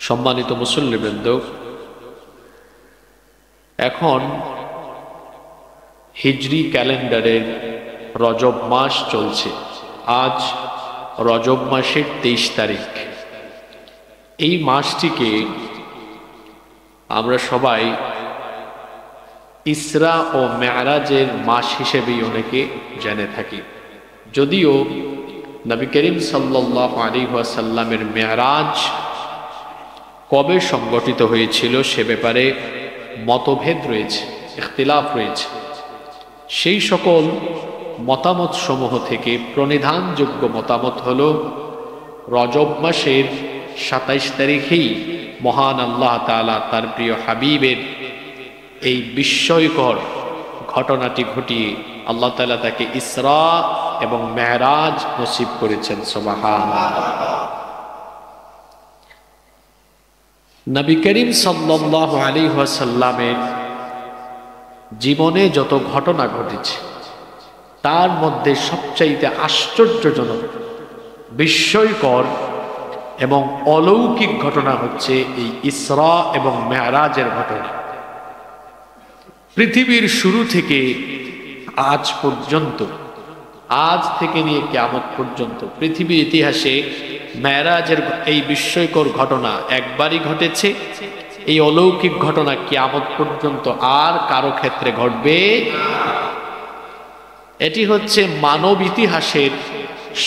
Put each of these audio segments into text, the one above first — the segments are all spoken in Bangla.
সম্মানিত মুসল্লিবৃন্দ, এখন হিজরি ক্যালেন্ডারের রজব মাস চলছে। আজ রজব মাসের 23 তারিখ। এই মাসটিকে আমরা সবাই ইসরা ও মেরাজের মাস হিসেবেই অনেকে জেনে থাকি। যদিও নবী করিম সাল্লাল্লাহু আলাইহি ওয়াসাল্লামের মেরাজ কবে সংগঠিত হয়েছিল সে ব্যাপারে মতভেদ রয়েছে, ইখতিলাফ রয়েছে। সেই সকল মতামত সমূহ থেকে প্রণিধানযোগ্য মতামত হল রজব মাসের 27 তারিখেই মহান আল্লাহ তাআলা তার প্রিয় হাবিবের এই বিস্ময়কর ঘটনাটি ঘটিয়ে আল্লাহ তাআলা তাকে ইসরা এবং মেরাজ নসিব করেছেন। সুবহানাল্লাহ। নবী করিম সাল্লাল্লাহু আলাইহি ওয়াসাল্লামের জীবনে যত ঘটনা ঘটেছে তার মধ্যে সবচাইতে আশ্চর্যজনক, বিস্ময়কর এবং অলৌকিক ঘটনা হচ্ছে এই ইসরা এবং মেরাজের ঘটনা। পৃথিবীর শুরু থেকে আজ পর্যন্ত, আজ থেকে নিয়ে কিয়ামত পর্যন্ত পৃথিবীর ইতিহাসে মেরাজের এই বিস্ময়কর ঘটনা একবারই ঘটেছে। এই অলৌকিক ঘটনা কিয়ামত পর্যন্ত আর কারো ক্ষেত্রে ঘটবে। এটি হচ্ছে মানব ইতিহাসের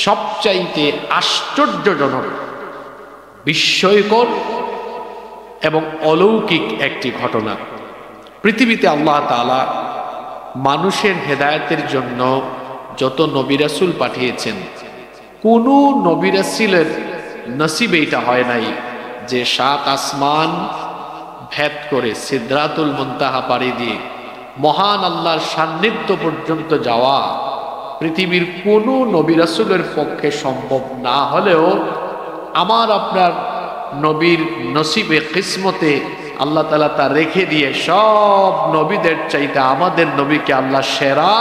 সবচাইতে আশ্চর্যজনক, বিস্ময়কর এবং অলৌকিক একটি ঘটনা। পৃথিবীতে আল্লাহ তাআলা মানুষের হেদায়েতের জন্য যত নবী রাসূল পাঠিয়েছেন, কোন নবী রাসূলের নসিবে এটা হয় নাই যে 7 আসমান ভেদ করে সিদরাতুল মুনতাহা পাড়ি দিয়ে মহান আল্লাহর সান্নিধ্য পর্যন্ত যাওয়া পৃথিবীর কোন নবী রাসূলের পক্ষে সম্ভব না হলেও আমার আপনার নবীর নসিবে, কিসমতে আল্লাহ তাআলা তা রেখে দিয়ে সব নবীদের চাইতে আমাদের নবীকে আল্লাহ সেরা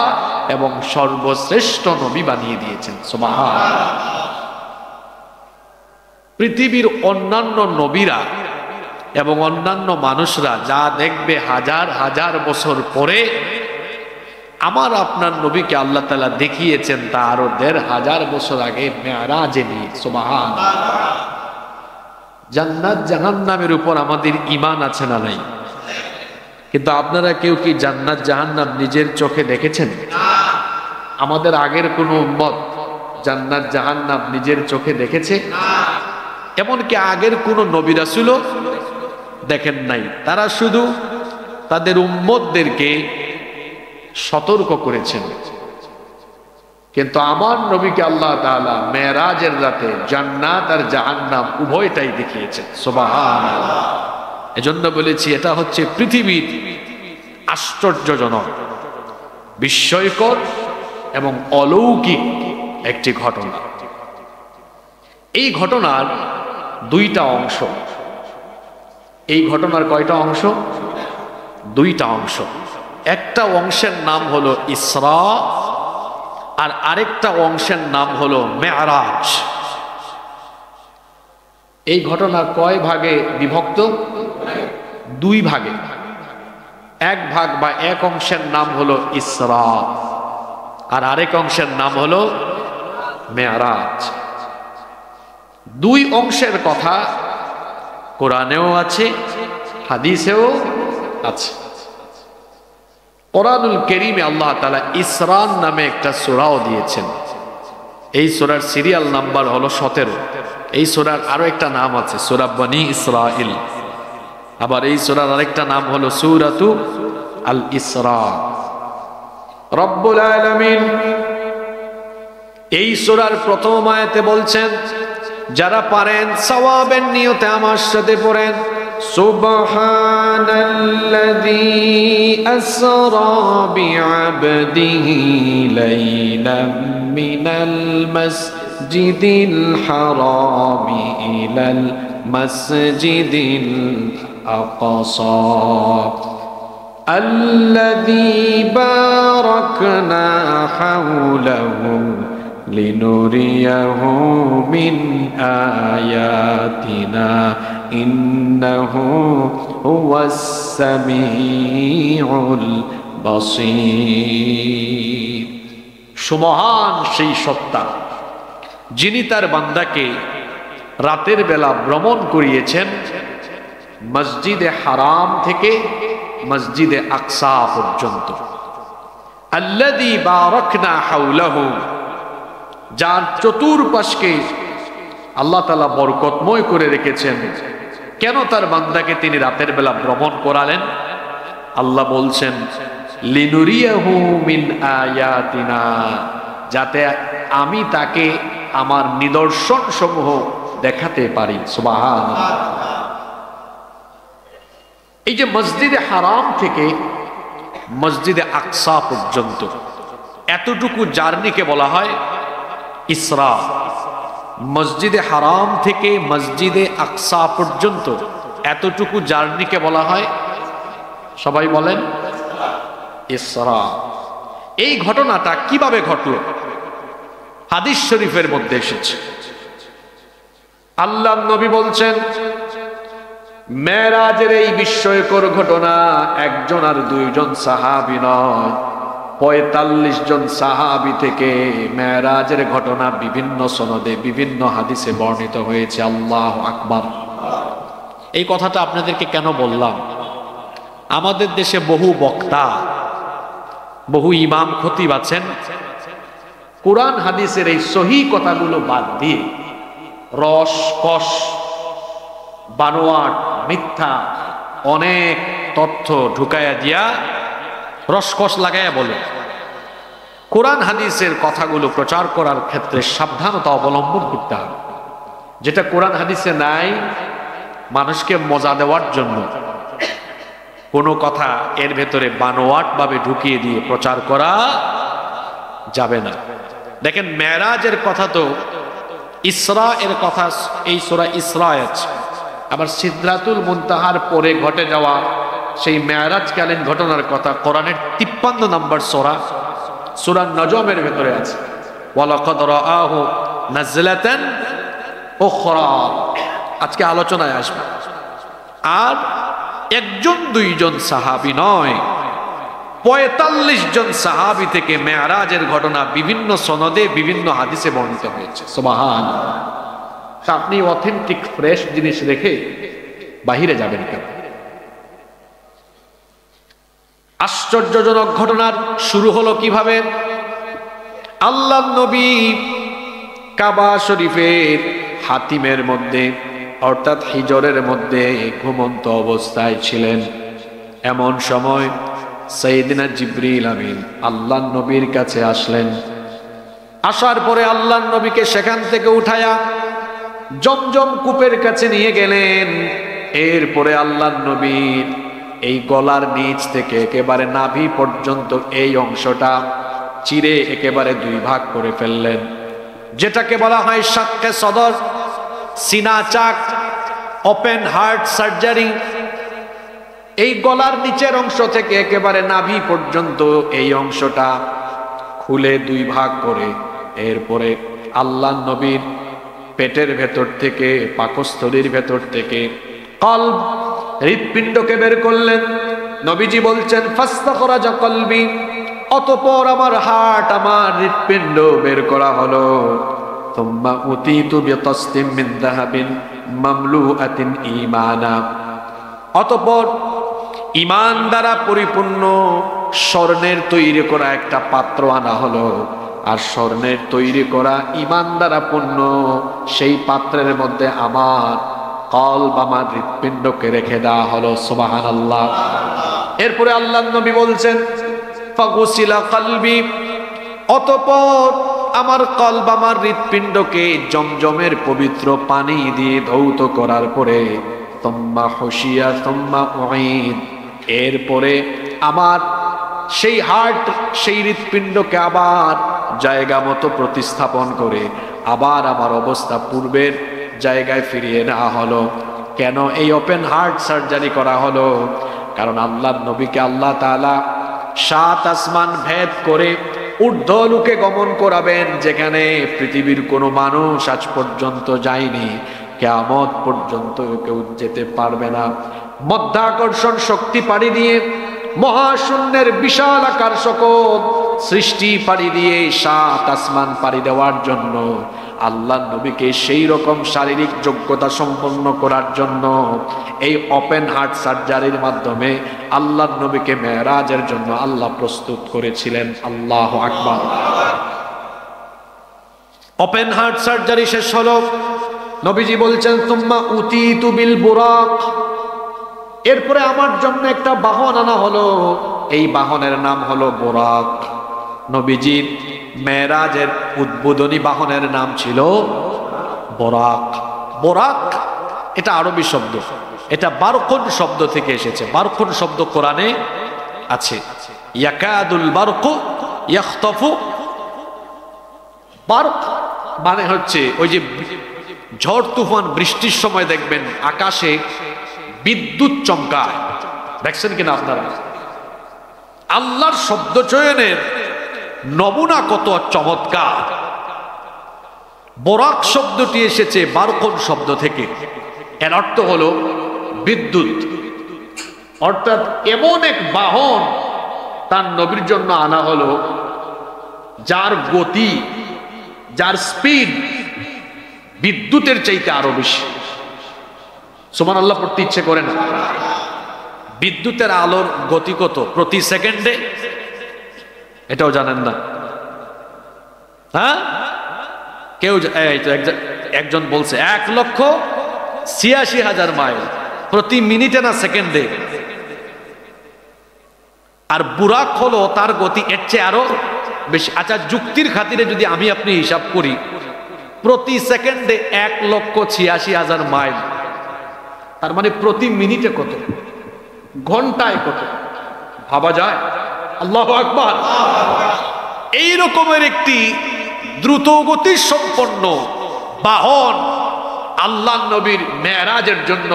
এবং সর্বশ্রেষ্ঠ নবী বানিয়ে দিয়েছেন। সুবহানাল্লাহ। পৃথিবীর অন্যান্য নবীরা এবং অন্যান্য মানুষরা যা দেখবে হাজার হাজার বছর পরে, আমার আপনার নবীকে আল্লাহ তাআলা দেখিয়েছেন তা আরো 1500 বছর আগে মেরাজে নিয়ে। সুবহানাল্লাহ। জান্নাত জাহান্নামের উপর আমাদের ঈমান আছে না নাই? কিন্তু আপনারা কেউ কি জান্নাত জাহান্নাম নিজের চোখে দেখেছেন? আমাদের আগের কোন উম্মত জান্নাত জাহান্নাম নিজের চোখে দেখেছে? এমনকি আগের কোন নবী রাসূলও দেখেন নাই। তারা শুধু তাদের উম্মতদেরকে সতর্ক করেছেন। কিন্তু আমার নবীকে আল্লাহ তাআলা মেরাজের রাতে জান্নাত আর জাহান্নাম উভয়টাই দেখিয়েছেন। সুবহানাল্লাহ। এজন্য বলেছি এটা হচ্ছে পৃথিবীর আশ্চর্যজনক, বিস্ময়কর এবং অলৌকিক একটি ঘটনা। এই ঘটনার 2টা অংশ। এই ঘটনার কয়টা অংশ? 2টা অংশ। একটা অংশের নাম হলো ইসরা আর আরেকটা অংশের নাম হলো মেরাজ। এই ঘটনা কয় ভাগে বিভক্ত? 2 ভাগে। এক ভাগ বা এক অংশের নাম হলো ইসরা আর আরেক অংশের নাম হলো মেরাজ। 2 অংশের কথা কোরআনেও আছে, হাদিসেও আছে। কোরআনুল কারীমে আল্লাহ তাআলা ইসরা নামে একটা সূরাও দিয়েছেন। এই সূরার সিরিয়াল নাম্বার হলো 17। এই সূরার আরো একটা নাম আছে, সূরা বনী ইসরাইল। আবার এই সূরার আরেকটা নাম হলো সূরাতু আল ইসরা। রব্বুল আলামিন এই সূরার প্রথম আয়াতে বলছেন, যারা পারেন সওয়াবের নিয়তে আমার সাথে পড়েন, সুবহানাল্লাযী আসরা বিআবদিহি লাইলাম মিনাল মাসজিদিল হারামি ইলাল মাসজিদিল আকসা আল্লাযী বারাকনা হাওলাহু লিনুরিয়াহু মিন আয়াতিনা ইন্নাহু হুয়াস সামিউল বাসীর। সুমহান সেই সত্তা যিনি তার বান্দাকে রাতের বেলা ভ্রমণ করিয়েছেন মসজিদে হারাম থেকে মসজিদে আকসা পর্যন্ত। আল্লাযী বারাকনা হাওলাহু, যার চতুর্পাশকে আল্লাহ তাআলা বরকতময় করে রেখেছেন। কেন তার বান্দাকে তিনি রাতের বেলা ভ্রমণ করালেন? আল্লাহ বলছেন লিনুরিয়াহু মিন আয়াতিনা, যাতে আমি তাকে আমার নিদর্শন সমূহ দেখাতে পারি। সুবহানাল্লাহ। এই যে মসজিদে হারাম থেকে মসজিদে আকসা পর্যন্ত এতটুকু জার্নিকে বলা হয় ইসরা। মসজিদে হারাম থেকে মসজিদে আকসা পর্যন্ত এতটুকু জার্নিকে বলা হয়, সবাই বলেন, ইসরা। এই ঘটনাটা কিভাবে ঘটলো? হাদিস শরীফের মধ্যে এসেছে। আল্লাহর নবী বলছেন মেরাজের এই বিস্ময়কর ঘটনা একজন আর দুইজন সাহাবী নয়, ৪৫ জন সাহাবী থেকে মেরাজের ঘটনা বিভিন্ন সনদে বিভিন্ন হাদিসে বর্ণিত হয়েছে। আল্লাহু আকবার। এই কথাটা আপনাদেরকে কেন বললাম? আমাদের দেশে বহু বক্তা, বহু ইমাম খতিব আছেন, কোরআন হাদিসের এই সহি কথাগুলো বাদ দিয়ে রস কস বানোয়াট মিথ্যা অনেক তথ্য ঢুকাইয়া দিয়া রসকস লাগাইয়া বলে। কোরআন হাদিসের কথাগুলো প্রচার করার ক্ষেত্রে সাবধানতা অবলম্বন করতে হবে। যেটা কোরআন হাদিসে নাই, মানুষকে মজা দেওয়ার জন্য কোনো কথা এর ভেতরে বানোয়াট ভাবে ঢুকিয়ে দিয়ে প্রচার করা যাবে না। দেখেন মেরাজের কথা তো ইসরা এর কথা এই সূরা ইসরা আছে, আবার সিদরাতুল মুনতাহার পরে ঘটে যাওয়া সেই মেরাজকালীন ঘটনার কথা কোরআনের ৫৩ নম্বর সূরা নজমের ভেতরে আছে। ওয়ালাকাদ রাআহু নাজলাতান উখরা, আজকে আলোচনায় আসবে। আর একজন দুইজন সাহাবী নয়, ৪৫ জন সাহাবী থেকে মেরাজের ঘটনা বিভিন্ন সনদে বিভিন্ন হাদিসে বর্ণিত হয়েছে। সুবহানাল্লাহ। আপনি অথেন্টিক ফ্রেশ জিনিস রেখে বাহিরে যাবেন কেন? আশ্চর্যজনক ঘটনার শুরু হলো কিভাবে? আল্লাহর নবী কাবা শরীফের হাতিমের মধ্যে অর্থাৎ হিজরের মধ্যে ঘুমন্ত অবস্থায় ছিলেন। এমন সময় সাইয়েদিনা জিবরিল আমিন আল্লাহর নবীর কাছে আসলেন। আসার পরে আল্লাহর নবীকে সেখান থেকে উঠায়া জমজম কূপের কাছে নিয়ে গেলেন। এরপরে আল্লাহর নবীর এই গলার নিচ থেকে একেবারে নাভি পর্যন্ত এই অংশটা চিরে একেবারে দুই ভাগ করে ফেললেন, যেটাকে বলা হয় শাক্কে সদর, সিনা চাক, ওপেন হার্ট সার্জারি। এই গলার নিচের অংশ থেকে একেবারে নাভি পর্যন্ত এই অংশটা খুলে দুই ভাগ করে এরপরে আল্লাহর নবীর পেটের ভেতর থেকে পাকস্থলীর ভেতর থেকে কলব হৃৎপিণ্ডকে বের করলেন। নবীজি বলছেন ফাস্তাখরাজা কলবি, অতঃপর আমার হার্ট আমার হৃৎপিণ্ড বের করা হলো। তুম্মা উতিতু বিতাসতিম মিন যাহাবিন মামলুআতিন ঈমানা, অতঃপর ঈমান দ্বারা পরিপূর্ণ স্বর্ণের তৈরি করা একটা পাত্র আনা হলো। আর স্বর্ণের তৈরি করা ঈমান দ্বারা পূর্ণ সেই পাত্রের মধ্যে আমার কলব আমার হৃৎপিণ্ডকে রেখে দেওয়া হলো। সুবহানাল্লাহ। এরপরে আল্লাহর নবী বলছেন ফাগুসিলা কলবি, অতঃপর আমার কলব আমার হৃৎপিণ্ডকে জমজমের পবিত্র পানি দিয়ে ধৌত করার পরে তুম্মা হুশিয়া তুম্মা উঈদ, এরপরে আমার সেই হার্ট সেই হৃৎপিণ্ডকে আবার জায়গা মতো প্রতিস্থাপন করে আবার আমার অবস্থা পূর্বের জায়গায় ফিরিয়ে নেওয়া হলো। কেন এই ওপেন হার্ট সার্জারি করা হলো? কারণ আল্লাহর নবীকে আল্লাহ তাআলা ৭ আসমান ভেদ করে ঊর্ধ্বলোকে গমন করাবেন, যেখানে পৃথিবীর কোনো মানুষ আজ পর্যন্ত যায়নি। কিয়ামত পর্যন্ত কেউ যেতে পারবে না। মধ্যাকর্ষণ শক্তি পাড়ি দিয়ে মহাশূন্যের বিশাল আকার সকল সৃষ্টি পাড়ি দিয়ে 7 আসমান পাড়ি দেওয়ার জন্য আল্লাহ নবীকে সেই রকম শারীরিক যোগ্যতা সম্পন্ন করার জন্য এই ওপেন হার্ট সার্জারির মাধ্যমে আল্লাহ নবীকে মেরাজের জন্য আল্লাহ প্রস্তুত করেছিলেন। আল্লাহু আকবার। ওপেন হার্ট সার্জারি শেষ হলো, নবীজি বলছেন তুম্মা উতিতু বিল বুরাক, এরপরে আমার জন্য একটা বাহন আনা হলো, এই বাহনের নাম হলো বুরাক। নবীজির মেরাজের উদ্বোধনী বাহনের নাম ছিল বুরাক। বুরাক এটা আরবি শব্দ, এটা বারকুন শব্দ থেকে এসেছে। বারকুন শব্দ কোরআনে আছে। ইয়াকাদুল বারকু ইয়াখতাফু, বারক মানে হচ্ছে ওই যে ঝড় তুফান বৃষ্টির সময় দেখবেন আকাশে বিদ্যুৎ চমকায়, দেখছেন কিনা আপনারা? আল্লাহর শব্দ চয়নের নমুনা কত চমৎকার। বরাক শব্দটি এসেছে বারকুন শব্দ থেকে, এর অর্থ হলো বিদ্যুৎ। অর্থাৎ এমন এক বাহন তার নবীর জন্য আনা হলো যার গতি, যার স্পিড বিদ্যুতের চাইতে আরো বেশি। সুবহানাল্লাহ পড়তে ইচ্ছে করে না? বিদ্যুতের আলোর গতি কত প্রতি সেকেন্ডে? এটাও জানেন না? হ্যাঁ, কেউ একজন বলছে 1,86,000 মাইল প্রতি মিনিটে না সেকেন্ডে। আর বুরাক হলো তার গতি এর চেয়ে আরো বেশি। আচ্ছা, যুক্তির খাতিরে যদি আমি আপনি হিসাব করি, প্রতি সেকেন্ডে 1,86,000 মাইল, তার মানে প্রতি মিনিটে কত, ঘন্টায় কত, ভাবা যায়? আল্লাহু আকবার। এই রকমের একটি দ্রুত গতি সম্পন্ন বাহন আল্লাহ নবীর মেরাজের জন্য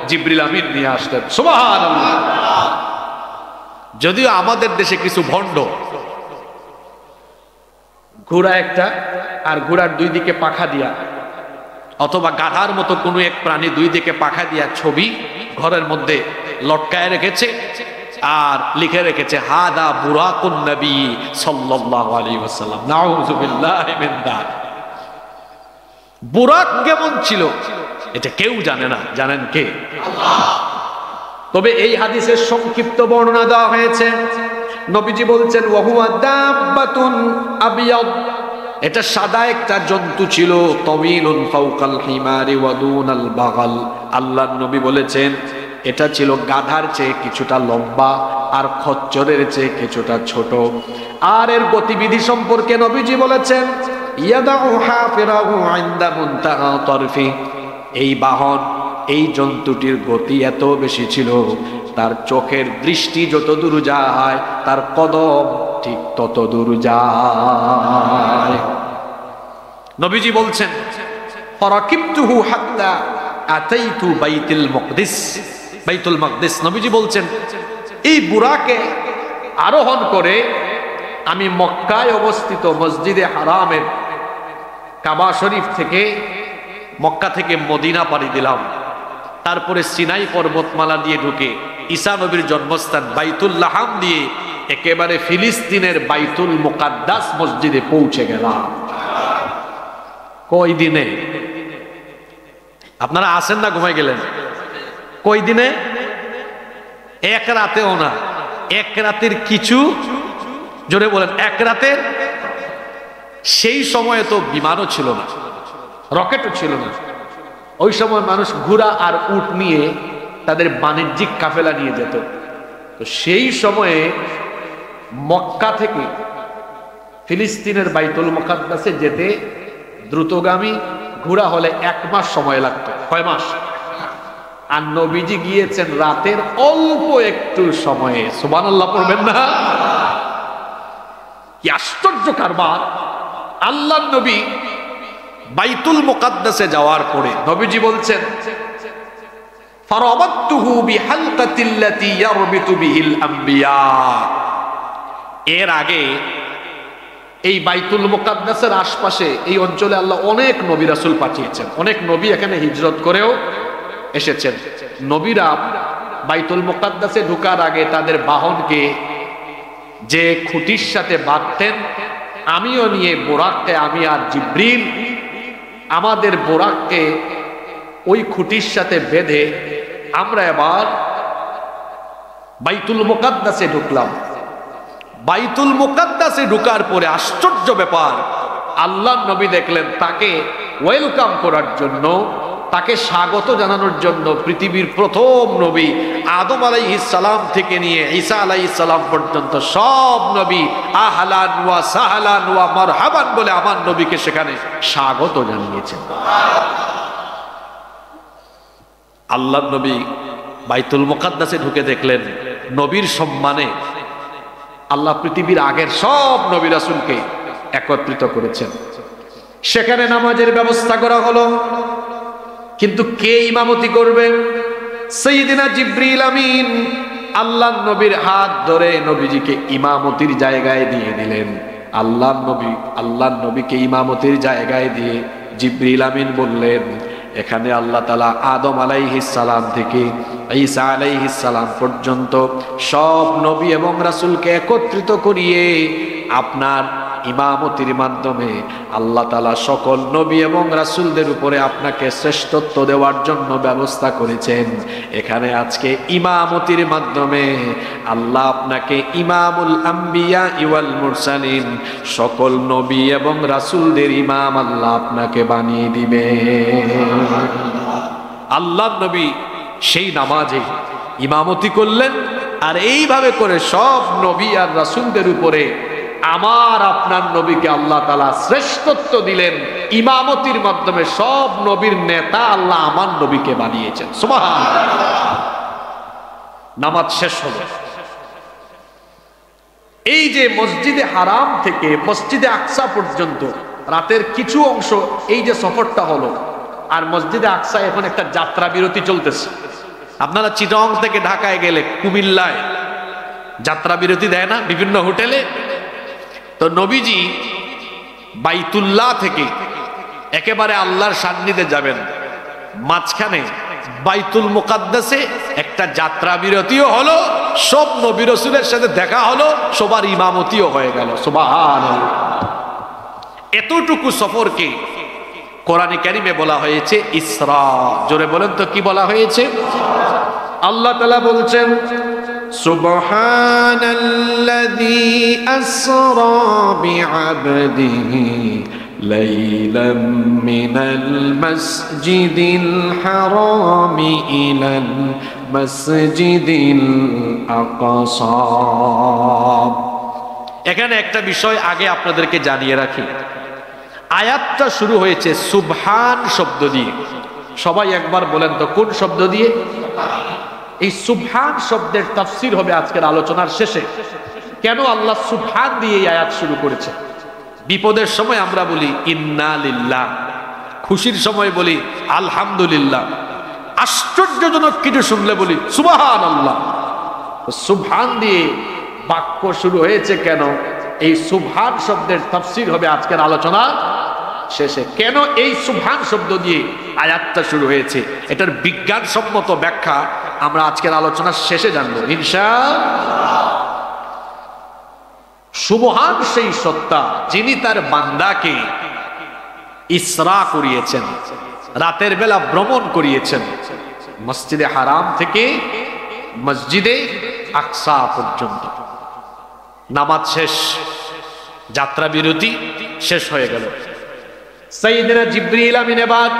জিবরিল আমিন নিয়ে আসলেন। সুবহানাল্লাহ। যদিও আমাদের দেশে কিছু ভণ্ড ঘোড়া একটা আর ঘোড়ার দুই দিকে পাখা দিয়া, অথবা গাধার মতো কোনো এক প্রাণী দুই দিকে পাখা দিয়া ছবি ঘরের মধ্যে লটকায় রেখেছে আর লিখে রেখেছে হাদা বুরাকুন নবী সাল্লাল্লাহু আলাইহি ওয়াসাল্লাম। নাউযুবিল্লাহি মিন যালিক। বুরাক কেমন ছিল এটা কেউ জানে না, জানেন কে? আল্লাহ। তবে এই হাদিসের সংক্ষিপ্ত বর্ণনা দেওয়া হয়েছে। নবীজি বলছেন ওয়াহুয়া দাব্বাতুন আবিয়াদ, এটা সাদা একটা জন্তু ছিল, তাওয়িলুন ফাওকাল হিমারি ওয়া দুনাল বাগাল। আল্লাহর নবী বলেছেন এটা ছিল গাধার চেয়ে কিছুটা লম্বা আর খচ্চরের চেয়ে কিছুটা ছোট। আর এর গতিবিধি সম্পর্কে নবীজি বলেছেন ইয়াদাউ হাফিরাহু ইনদা মুনতাহা তারফি, এই বাহন, এই জন্তুটির গতি এত বেশি ছিল, তার চোখের দৃষ্টি যত দূর যায় তার কদম ঠিক তত দূর যায়। নবীজি বলছেন ফারাকিবতুহু হাত্তা আতাইতু বাইতুল মাকদিস। বাইতুল মাকদিস, নবীজি বলছেন এই বুরাকে আরোহণ করে আমি মক্কায় অবস্থিত মসজিদে হারামের কাবা শরীফ থেকে, মক্কা থেকে মদিনা পাড়ি দিলাম। তারপরে সিনাই পর্বতমালা দিয়ে ঢুকে ঈসা নবীর জন্মস্থান বাইতুল লাহাম দিয়ে একেবারে ফিলিস্তিনের বাইতুল মুকাদ্দাস মসজিদে পৌঁছে গেলাম। কয় দিনে? আপনারা আসেন না ঘুমাই গেলেন? কয় দিনে? এক রাতেও না, এক রাতের কিছু, জোরে বলেন, এক রাতের। সেই সময়ে তো বিমানও ছিল না, রকেটও ছিল না। ওই সময় মানুষ ঘোড়া আর উট নিয়ে তাদের বাণিজ্যিক কাফেলা নিয়ে যেত। তো সেই সময়ে মক্কা থেকে ফিলিস্তিনের বাইতুল মুকাদ্দাসে যেতে দ্রুতগামী ঘোড়া হলে 1 মাস সময় লাগতো। কয় মাস? আর নবীজি গিয়েছেন রাতের অল্প একটু সময়ে। সুবহানাল্লাহ পড়বেন না? কি আশ্চর্য কারবার! আল্লাহ নবী বাইতুল মুকাদ্দাসে যাওয়ার পরে নবীজি বলছেন ফারাবাতুহু বিহালকাতিল্লাতি ইয়ারবিতু বিহিল আম্বিয়া। এর আগে এই বাইতুল মুকাদ্দাসের আশপাশে এই অঞ্চলে আল্লাহ অনেক নবী রাসূল পাঠিয়েছেন, অনেক নবী এখানে হিজরত করেও এসেছেন। নবীরা বাইতুল মুকাদ্দাসে ঢোকার আগে তাদের বাহনকে যে খুঁটির সাথে বাঁধতেন, আমিও নিয়ে বোরাককে, আমি আর জিবরিল আমাদের বোরাককে ওই খুঁটির সাথে বেঁধে আমরা এবার বাইতুল মুকাদ্দাসে ঢুকলাম। বাইতুল মুকাদ্দাসে ঢোকার পরে আশ্চর্য ব্যাপার, আল্লাহর নবী দেখলেন তাকে ওয়েলকাম করার জন্য, তাকে স্বাগত জানানোর জন্য পৃথিবীর প্রথম নবী আদম আলাইহিস সালাম থেকে নিয়ে ঈসা আলাইহিস সালাম পর্যন্ত সব নবী আহলান ওয়া সাহলান ওয়া মারহাবান বলে আমার নবীকে সেখানে স্বাগত জানিয়েছেন। আল্লাহর নবী বাইতুল মুকাদ্দাসে ঢুকে দেখলেন নবীর সম্মানে আল্লাহ পৃথিবীর আগের সব নবী রাসূলকে একত্রিত করেছেন। সেখানে নামাজের ব্যবস্থা করা হলো, কিন্তু কে ইমামতি করবে? সাইয়্যিদিনা জিবরিল আমিন আল্লাহর নবীর হাত ধরে নবীজিকে ইমামতির জায়গায় দিয়ে দিলেন। আল্লাহর নবীকে ইমামতির জায়গায় দিয়ে জিবরিল আমিন বললেন, এখানে আল্লাহ তাআলা আদম আলাইহিস সালাম থেকে ঈসা আলাইহিস সালাম পর্যন্ত সব নবী এবং রাসূলকে একত্রিত করিয়ে আপনার ইমামতির মাধ্যমে আল্লাহ তাআলা সকল নবী এবং রাসূলদের উপরে আপনাকে শ্রেষ্ঠত্ব দেওয়ার জন্য ব্যবস্থা করেছেন। এখানে আজকে ইমামতির মাধ্যমে আল্লাহ আপনাকে ইমামুল আম্বিয়া ওয়াল মুরসালিন, সকল নবী এবং রাসূলদের ইমাম আল্লাহ আপনাকে বানিয়ে দিবে। আল্লাহর নবী সেই নামাজে ইমামতি করলেন, আর এইভাবে করে সব নবী আর রাসূলদের উপরে আমার আপনার নবীকে আল্লাহ তাআলা শ্রেষ্ঠত্ব দিলেন। ইমামতির মাধ্যমে সব নবীর নেতা আল্লাহ আমার নবীকে বানিয়েছেন। সুবহানাল্লাহ। নামাজ শেষ হলো। এই যে মসজিদে হারাম থেকে মসজিদে আকসা পর্যন্ত রাতের কিছু অংশ, এই যে সফরটা হলো, আর মসজিদে আকসা এখন একটা যাত্রা বিরতি চলতেছে। আপনারা চিটং থেকে ঢাকায় গেলে কুমিল্লায় যাত্রা বিরতি দেয় না বিভিন্ন হোটেলে? তো নবীজি বাইতুল্লাহ থেকে একেবারে আল্লাহর সান্নিধ্যে যাবেন, মাঝখানে বাইতুল মুকাদ্দাসে একটা যাত্রা বিরতিও হলো, সব নবী রাসূলের সাথে দেখা হলো, সবার ইমামতিও হয়ে গেল। সুবহানাল্লাহ। এতটুকু সফরকে কোরআনে কারিমে বলা হয়েছে ইসরা। জোরে বলেন তো কি বলা হয়েছে? আল্লাহ তাআলা বলছেন, সুবহানাল্লাযী আসরা বিআবদিহি লাইলাম মিনাল মাসজিদিল হারামি ইলাল মাসজিদিল আকসা। এখানে একটা বিষয় আগে আপনাদেরকে জানিয়ে রাখি, আয়াতটা শুরু হয়েছে সুবহান শব্দ দিয়ে। সবাই একবার বলেন তো কোন শব্দ দিয়ে? এই সুবহান শব্দের তাফসীর হবে আজকের আলোচনার শেষে। কেন আল্লাহ সুবহান দিয়ে এই আয়াত শুরু করেছে? বিপদের সময় আমরা বলি ইন্না লিল্লাহ, খুশির সময় বলি আলহামদুলিল্লাহ, আশ্চর্যজনক কিছু শুনলে বলি সুবহানাল্লাহ। সুবহান দিয়ে বাক্য শুরু হয়েছে কেন? এই সুবহান শব্দের তাফসীর হবে আজকের আলোচনা শেষে। কেন এই সুবহান শব্দ দিয়ে আয়াতটা শুরু হয়েছে, এটার বিজ্ঞানসম্মত ব্যাখ্যা আমরা আজকের আলোচনার শেষে জানবো ইনশাআল্লাহ। সুবহান সেই সত্তা যিনি তার বান্দাকে ইসরা করিয়েছেন, রাতের বেলা ভ্রমণ করিয়েছেন, মসজিদে হারাম থেকে মসজিদে আকসা পর্যন্ত। নামাজ শেষ, যাত্রা বিরতি শেষ হয়ে গেল। সাইয়্যিদিনা জিবরিল আমিন এবার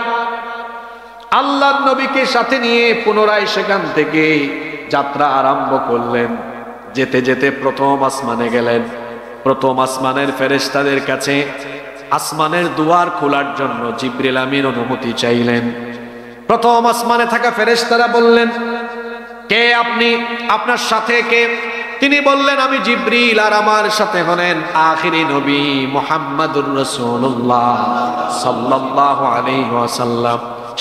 আল্লাহর নবীকে সাথে নিয়ে পুনরায় সেখান থেকে যাত্রা আরম্ভ করলেন। যেতে যেতে প্রথম আসমানে গেলেন। প্রথম আসমানের ফেরেশতাদের কাছে আসমানের দুয়ার খোলার জন্য জিবরিল আমিন অনুমতি চাইলেন। প্রথম আসমানে থাকা ফেরেশতারা বললেন, কে আপনি? আপনার সাথে কে? তিনি বললেন, আমি জিবরিল, আর আমার সাথে হলেন আখিরি নবী মুহাম্মাদুর রাসূলুল্লাহ সাল্লাল্লাহু আলাইহি ওয়াসাল্লাম।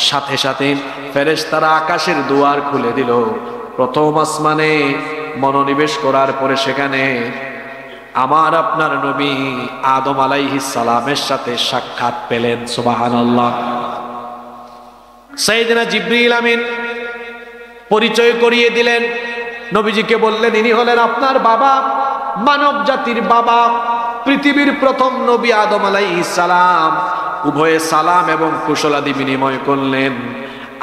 সাথে সাথে ফেরেশতারা আকাশের দুয়ার খুলে দিল। প্রথম আসমানে মনোনিবেশ করার পরে সেখানে আমার আপনার নবী আদম আলাইহিস সালামের সাথে সাক্ষাৎ পেলেন। সুবহানাল্লাহ। সাইয়েদনা জিবরিল আমিন পরিচয় করিয়ে দিলেন, নবীজিকে বললেন ইনি হলেন আপনার বাবা, মানব জাতির বাবা, পৃথিবীর প্রথম নবী আদম আলাইহিস সালাম। উভয়ে সালাম এবং কুশলাদি বিনিময় করলেন।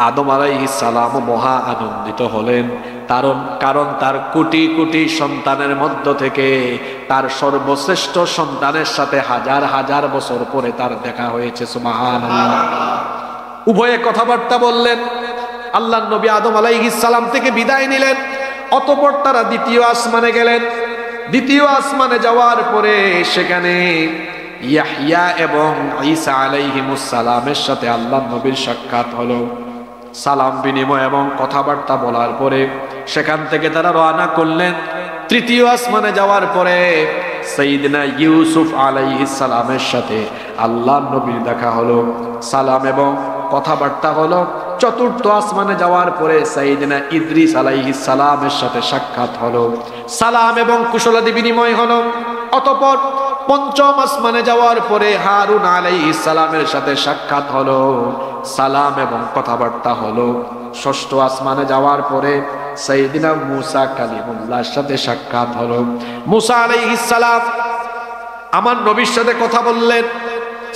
আদম আলাইহিস সালাম মহা আনন্দিত হলেন, কারণ তার কোটি কোটি সন্তানের মধ্য থেকে তার সর্বশ্রেষ্ঠ সন্তানের সাথে হাজার হাজার বছর পরে তার দেখা হয়েছে। সুবহানাল্লাহ। উভয়ে কথাবার্তা বললেন। আল্লাহর নবী আদম আলাইহিস সালাম থেকে বিদায় নিলেন। অতঃপর তারা দ্বিতীয় আসমানে গেলেন। দ্বিতীয় আসমানে যাওয়ার পরে সেখানে ইয়াহইয়া এবং ঈসা আলাইহিমুস সালামের সাথে আল্লাহর নবীর সাক্ষাৎ হলো। সালাম বিনিময় এবং কথাবার্তা বলার পরে সেখান থেকে তারা রওনা করলেন। তৃতীয় আসমানে যাওয়ার পরে সাইয়েদনা ইউসুফ আলাইহিস সালামের সাথে আল্লাহর নবীর দেখা হলো, সালাম এবং কথাবার্তা হলো। চতুর্থ আসমানে যাওয়ার পরে সাইয়েদনা ইদ্রিস আলাইহিস সালামের সাথে সাক্ষাৎ হলো, সালাম এবং কুশলাদি বিনিময় হলো। অতঃপর পঞ্চম আসমানে যাওয়ার পরে হারুন আলাইহিস সালামের সাথে সাক্ষাৎ হলো, সালাম এবং কথাবার্তা হলো। ষষ্ঠ আসমানে যাওয়ার পরে সাইয়েদনা মুসা কালিমুল্লাহর সাথে সাক্ষাৎ হলো। মুসা আলাইহিস সালাম আমার নবীর সাথে কথা বললেন,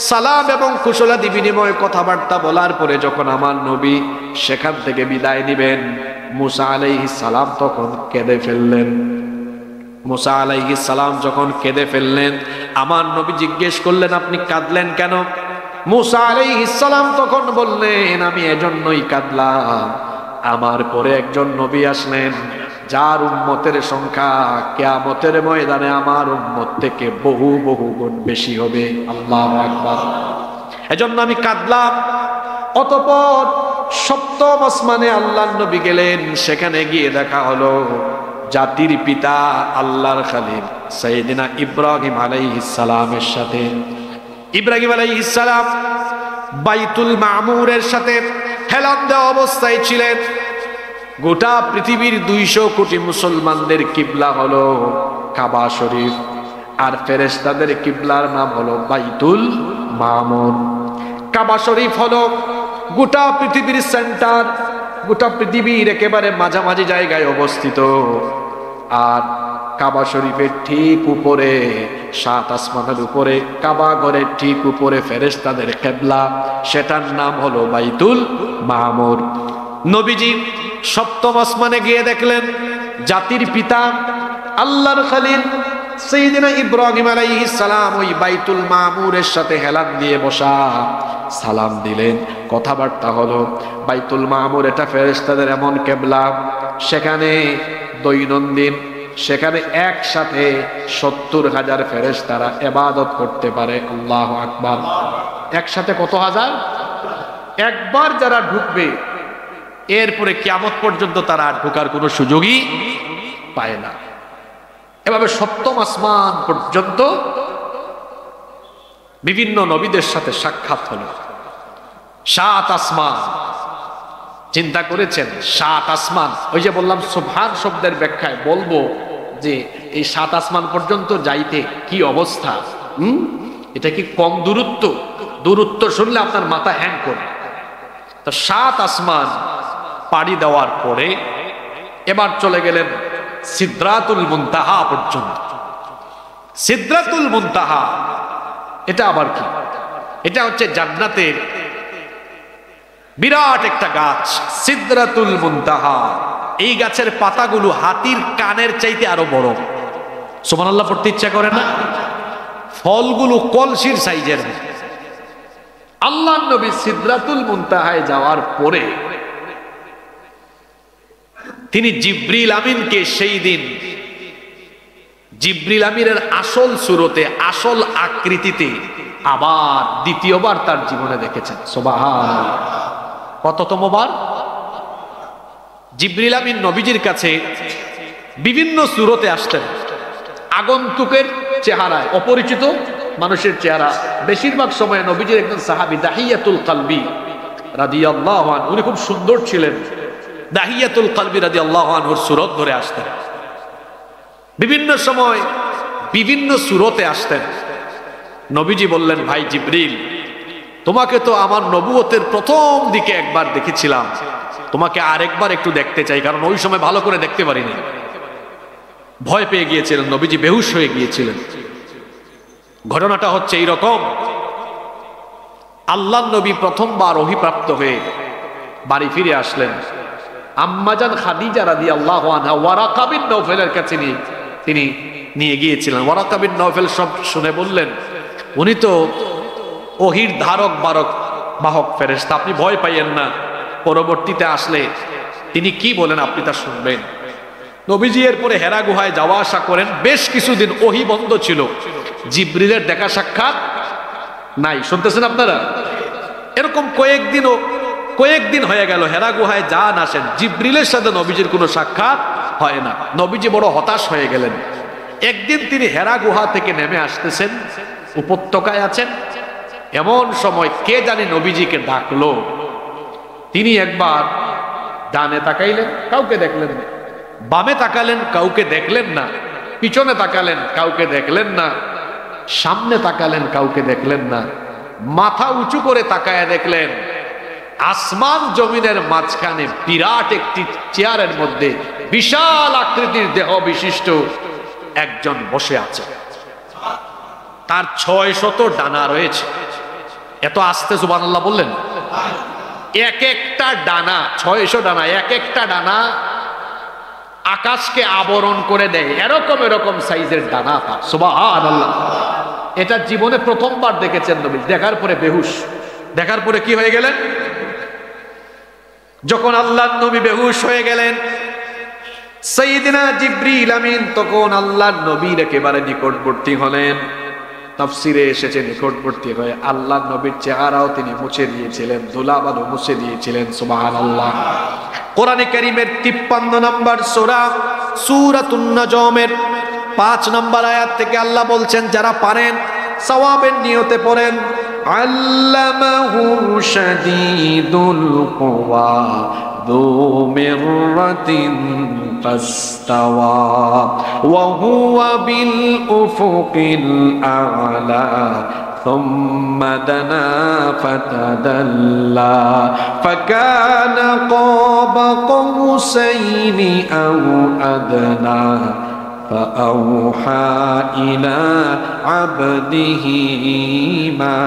সালাম এবং কুশলাদি বিনিময় কথাবার্তা বলার পরে যখন আমার নবী সেখান থেকে বিদায় নিবেন, মুসা আলাইহিস সালাম তখন কেঁদে ফেললেন। মুসা আলাইহিস সালাম যখন কেঁদে ফেললেন, আমার নবী জিজ্ঞেস করলেন আপনি কাঁদলেন কেন? মুসা আলাইহিস সালাম তখন বললেন আমি এজন্যই কাঁদলাম, আমার পরে একজন নবী আসলেন যার উম্মতের সংখ্যা কিয়ামতের ময়দানে আমার উম্মত থেকে বহু বহু গুণ বেশি হবে। আল্লাহু আকবার। এজন্য আমি কাঁদলাম। অতঃপর সপ্তম আসমানে আল্লাহর নবী গেলেন। সেখানে গিয়ে দেখা হলো জাতির পিতা আল্লাহর খলিল সাইয়েদনা ইব্রাহিম আলাইহিস সালামের সাথে। ইব্রাহিম আলাইহিস সালাম বাইতুল মামুরের সাথে হেলান দেওয়া অবস্থায় ছিলেন। গোটা পৃথিবীর 200 কোটি মুসলমানদের কিবলা হলো কাবা শরীফ, আর ফেরেশতাদের কিবলার নাম হলো বাইতুল মামুর। কাবা শরীফ হলো গোটা পৃথিবীর সেন্টার, গোটা পৃথিবীর একেবারে মাঝামাঝি জায়গায় অবস্থিত। আর কাবা শরীফের ঠিক উপরে 7 আসমানের উপরে কাবা ঘরের ঠিক উপরে ফেরেশতাদের কিবলা, সেটার নাম হলো বাইতুল মামুর। নবীজি সপ্তম আসমানে গিয়ে দেখলেন জাতির পিতা আল্লাহর খলিল সাইয়েদনা ইব্রাহিম আলাইহিস সালাম ওই বাইতুল মামুরের সাথে হেলান দিয়ে বসা। সালাম দিলেন, কথাবার্তা হলো। বাইতুল মামুর এটা ফেরেশতাদের এমন কিবলা, সেখানে দৈনন্দিন সেখানে একসাথে 70,000 ফেরেশতারা ইবাদত করতে পারে। আল্লাহু আকবার। একসাথে কত হাজার? একবার যারা ঢুকবে এরপরে কিয়ামত পর্যন্ত তারা ঢোকার কোনো সুযোগই পায় না। এভাবে সপ্তম আসমান পর্যন্ত বিভিন্ন নবীদের সাথে সাক্ষাৎ হলো। 7 আসমান, চিন্তা করেছেন 7 আসমান। ওই যে বললাম সুবহান শব্দের ব্যাখ্যায় বলবো যে এই 7 আসমান পর্যন্ত যাইতে কি অবস্থা। এটা কি কম দূরত্ব? দূরত্ব শুনলে আপনার মাথা হ্যাং করে। তো 7 আসমান পাড়ি দেওয়ার পরে এবার চলে গেলেন সিদরাতুল মুনতাহা পর্যন্ত। সিদরাতুল মুনতাহা এটা আবার কি? এটা হচ্ছে জান্নাতের বিরাট একটা গাছ, সিদরাতুল মুনতাহা। এই গাছের পাতাগুলো হাতির কানের চাইতে আরো বড়। সুবহানাল্লাহ পড়তে ইচ্ছা করে না? ফলগুলো কলসির সাইজের। আল্লাহর নবী সিদরাতুল মুনতাহায় যাওয়ার পরে তিনি জিবরিল আমিনকে সেই দিন জিবরিল আমিনের আসল সুরতে, আসল আকৃতিতে আবার দ্বিতীয়বার তার জীবনে দেখেছেন। সুবহানাল্লাহ। কততমবার? জিবরিল আমিন নবীজির কাছে বিভিন্ন সুরতে আসতেন। আগন্তুকের চেহারায়, অপরিচিত মানুষের চেহারা। বেশিরভাগ সময় নবীজির একজন সাহাবী দাহিয়াতুল কলবি রাদিয়াল্লাহু আনহু, উনি খুব সুন্দর ছিলেন। দাহিয়াতুল কলবি রাদিয়াল্লাহু আনহুর সুরত ধরে আসতেন। বিভিন্ন সময় বিভিন্ন সূরতে আসতেন। নবীজি বললেন, ভাই জিবরিল, তোমাকে তো আমার নবুয়তের প্রথম দিকে একবার দেখেছিলাম, তোমাকে আরেকবার একটু দেখতে চাই, কারণ ওই সময় ভালো করে দেখতে পারিনি। ভয় পেয়ে গিয়েছিলেন, নবীজি বেহুশ হয়ে গিয়েছিলেন। ঘটনাটা হচ্ছে এইরকম, আল্লাহর নবী প্রথমবার ওহীপ্রাপ্ত হয়ে বাড়ি ফিরে আসলেন। আম্মাজান খাদিজা রাদিয়াল্লাহু আনহা ওয়ারাকা বিন নওফেলের কাছে তিনি নিয়ে গিয়েছিলেন। ওয়ারাকা বিন নওফেল সব শুনে বললেন, উনি তো ওহীর ধারক বাহক ফেরেশতা, আপনি ভয় পাইয়েন না, পরবর্তীতে আসলে তিনি কি বলেন আপনি তা শুনবেন। নবীজি এরপরে হেরা গুহায় যাওয়া আসা করেন। বেশ কিছুদিন ওহী বন্ধ ছিল, জিবরিলের দেখা সাক্ষাৎ নাই। শুনতেছেন আপনারা? এরকম কয়েকদিন হয়ে গেল, হেরা গুহায় যান আসেন, জিবরিলের সাথে নবীজির কোনো সাক্ষাৎ হয় না। নবীজি বড় হতাশ হয়ে গেলেন। একদিন তিনি হেরা গুহা থেকে নেমে আসতেছেন, উপত্যকায় আছেন, এমন সময় কে জানি নবীজিকে ডাকলো। তিনি একবার ডানে তাকাইলেন, কাউকে দেখলেন না, বামে তাকালেন, কাউকে দেখলেন না, পিছনে তাকালেন, কাউকে দেখলেন না, সামনে তাকালেন, কাউকে দেখলেন না, মাথা উঁচু করে তাকায় দেখলেন আসমান জমিনের মাঝখানে বিরাট একটি চেয়ারের মধ্যে বিশাল আকৃতির দেহ বিশিষ্ট একজন বসে আছে। তার 600 ডানা রয়েছে। এত আস্তে সুবহানাল্লাহ বললেন। এক একটা ডানা, 600 ডানা, এক একটা ডানা আকাশকে আবরণ করে দেয়, এরকম সাইজের ডানা তার। সুবহানাল্লাহ। এটা জীবনে প্রথমবার দেখেছেন নবী। দেখার পরে বেহুশ। দেখার পরে কি হয়ে গেলেন? যখন আল্লাহর নবী বেহুশ হয়ে গেলেন, সাইয়্যিদিনা জিবরিল আমিন তখন আল্লাহর নবীর একেবারে নিকটবর্তী হলেন। তাফসিরে এসেছে নিকটবর্তী হয়ে আল্লাহর নবীর চেহারাও তিনি মুছে দিয়েছিলেন, ধুলাবালু মুছে দিয়েছিলেন। সুবহানাল্লাহ। কোরআনে কারীমের 53 নম্বর সূরা সূরাতুন নাজমের 5 নম্বর আয়াত থেকে আল্লাহ বলছেন, যারা পারেন সওয়াবের নিয়তে পড়েন। আল্লামাহু শাদীদুল কুওয়া যু মিররাতিন ফাস্তাওয়া ওয়া হুয়া বিল উফুকিল আ'লা ثم دنا فتدلى فكان قاب قوسين أو أدنى فأوحى إلى عبده ما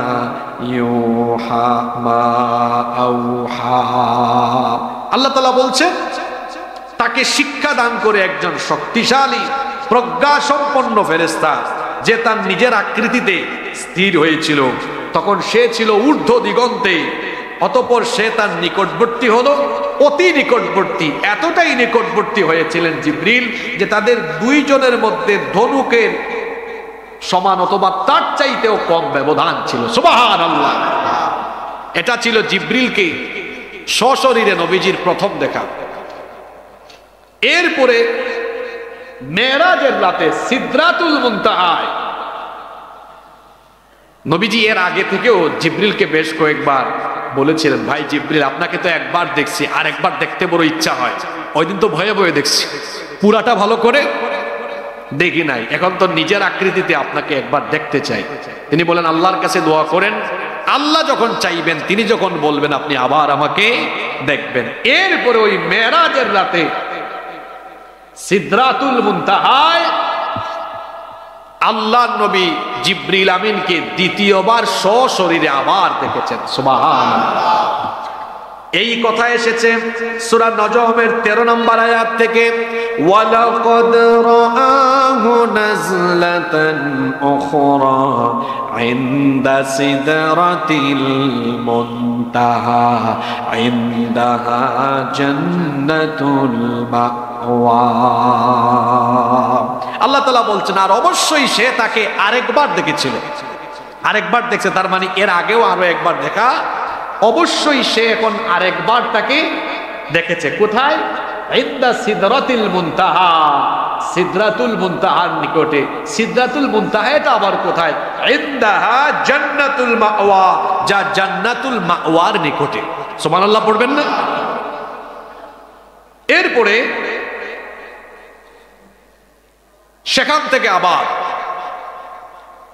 يوحى ما أوحى। আল্লাহ তাআলা বলছেন, তাকে শিক্ষা দান করে একজন শক্তিশালী প্রজ্ঞা সম্পন্ন ফেরেশতা, যে তার নিজের আকৃতিতে স্থির হয়েছিল। তখন সে ছিল ঊর্ধ্ব দিগন্তে, অতঃপর সে তার নিকটবর্তী হলো, অতি নিকটবর্তী। এতটাই নিকটবর্তী হয়েছিলেন জিবরিল যে তাদের দুইজনের মধ্যে ধনুকের সমান অথবা তার চাইতেও কম ব্যবধান ছিল। সুবহানাল্লাহ। এটা ছিল জিবরিলকে সশরীরে নবীজির প্রথম দেখা। এরপরে মেরাজের রাতে সিদরাতুল মুনতাহায় নবীজি এর আগে থেকেও জিবরিলকে বেশ কয়েকবার বলেছিলেন, ভাই জিবরিল, আপনাকে তো একবার দেখছি, আর একবার দেখতে বড় ইচ্ছা হয়। ওই দিন তো ভয়ে ভয়ে দেখছি, পুরাটা ভালো করে দেখি নাই, এখন তো নিজের আকৃতিতে আপনাকে একবার দেখতে চাই। তিনি বলেন, আল্লাহর কাছে দোয়া করেন, আল্লাহ যখন চাইবেন, তিনি যখন বলবেন, আপনি আবার আমাকে দেখবেন। এরপরে ওই মেরাজের রাতে সিদরাতুল মুনতাহায় আল্লাহর নবী জিবরিল আমিনকে দ্বিতীয়বার সশরীরে আবার দেখেছেন। সুবহানাল্লাহ। এই কথা এসেছে সূরা নজমের 13 নম্বর আয়াত থেকে, ওয়ালাকাদ রাআহু নাজলাতান উখরা ইনদা সিদরাতিল মুনতাহা ইনদাহা জান্নাতুল মাওয়া। আল্লাহ তাআলা বলছেন, আর অবশ্যই সে তাকে আরেকবার দেখেছিল। আরেকবার দেখছে, তার মানে এর আগেও আরো একবার দেখা। অবশ্যই সে এখন আরেকবার তাকে দেখেছে। কোথায়? ইনদা সিদরাতিল মুনতাহা, সিদরাতুল মুনতাহার নিকটে। সিদরাতুল মুনতাহা এটা আবার কোথায়? ইনদাহা জান্নাতুল মাওয়া, যা জান্নাতুল মাওয়ার নিকটে। সুবহানাল্লাহ পড়বেন না? এরপরে সেখান থেকে আবার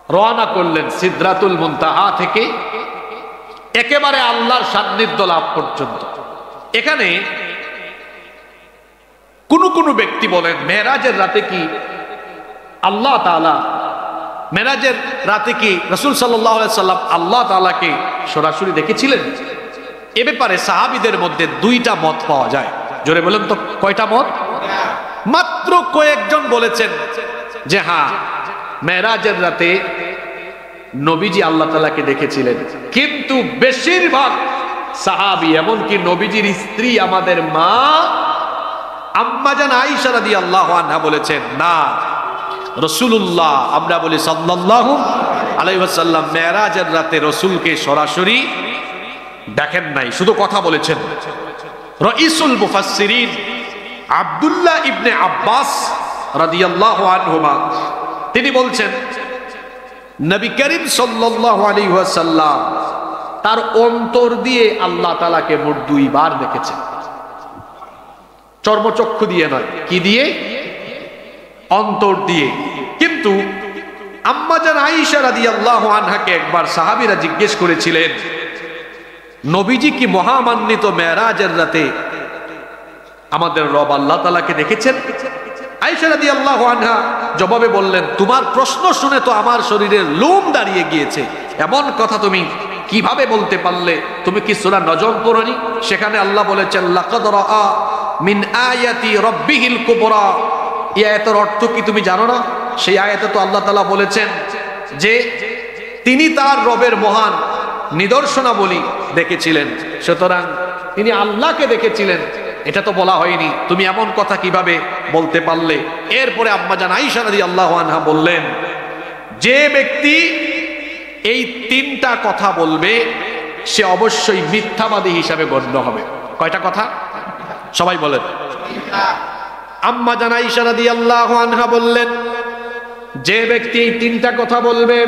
রওনা করলেন সিদরাতুল মুনতাহা থেকে একেবারে আল্লাহর সান্নিধ্য লাভ পর্যন্ত। এখানে কোন ব্যক্তি বলেন মেরাজের রাতে কি আল্লাহ তাআলা, মেরাজের রাতে কি রাসূল সাল্লাল্লাহু আলাইহি সাল্লাম আল্লাহ তাআলাকে সরাসরি দেখেছিলেন? এ ব্যাপারে সাহাবীদের মধ্যে দুইটা মত পাওয়া যায়। জোরে বলেন তো কয়টা মত? মাত্র কয়েকজন বলেছেন যে হ্যাঁ, মেরাজের রাতে নবীজি আল্লাহ তাআলাকে দেখেছিলেন। কিন্তু বেশিরভাগ সাহাবী, এমনকি নবীজির স্ত্রী আমাদের মা আম্মা জান আয়েশা রাদিয়াল্লাহু আনহা বলেছেন, না, রাসূলুল্লাহ, আমরা বলি সাল্লাল্লাহু আলাইহি ওয়াসাল্লাম, মেরাজের রাতে রাসূলকে সরাসরি দেখেন নাই, শুধু কথা বলেছেন। রাইসুল মুফাসসিরিন আব্দুল্লাহ ইবনে আব্বাস রাদিয়াল্লাহু আনহুমা তিনি বলছেন, নবী করিম সাল্লাল্লাহু আলাইহি ওয়াসাল্লাম তার অন্তর দিয়ে আল্লাহ তাআলাকে মোট 2 বার দেখেছেন। চর্মচক্ষু দিয়ে নয়, কি দিয়ে? অন্তর দিয়ে। কিন্তু আম্মা জান আয়েশা রাদিয়াল্লাহু আনহাকে একবার সাহাবীরা জিজ্ঞেস করেছিলেন, নবীজি কি মহামান্বিত মেরাজের রাতে আমাদের রব আল্লাহ তাআলাকে দেখেছেন? আয়েশা রাদিয়াল্লাহু আনহা জবাবে বললেন, তোমার প্রশ্ন শুনে তো আমার শরীরের লোম দাঁড়িয়ে গিয়েছে, এমন কথা তুমি কিভাবে বলতে পারলে? তুমি কি সূরা নজম পড়নি? সেখানে আল্লাহ বলেছেন, লাকাদ রাআ মিন আয়াতি রাব্বিহিল কুবরা। এই আয়াতের অর্থ কি তুমি জানো না? সেই আয়াতে তো আল্লাহ তাআলা বলেছেন যে তিনি তার রবের মহান নিদর্শনাবলী দেখেছিলেন, সুতরাং তিনি আল্লাহকে দেখেছিলেন, এটা তো বলা হয়নি, তুমি এমন কথা কিভাবে বলতে পারলে? এরপরে আম্মা জান আয়েশা রাদিয়াল্লাহু আনহা বললেন, যে ব্যক্তি এই 3টা কথা বলবে সে অবশ্যই মিথ্যাবাদী হিসাবে গণ্য হবে। কয়টা কথা? সবাই বলেন। আম্মা জান আয়েশা রাদিয়াল্লাহু আনহা বললেন, যে ব্যক্তি এই 3টা কথা বলবে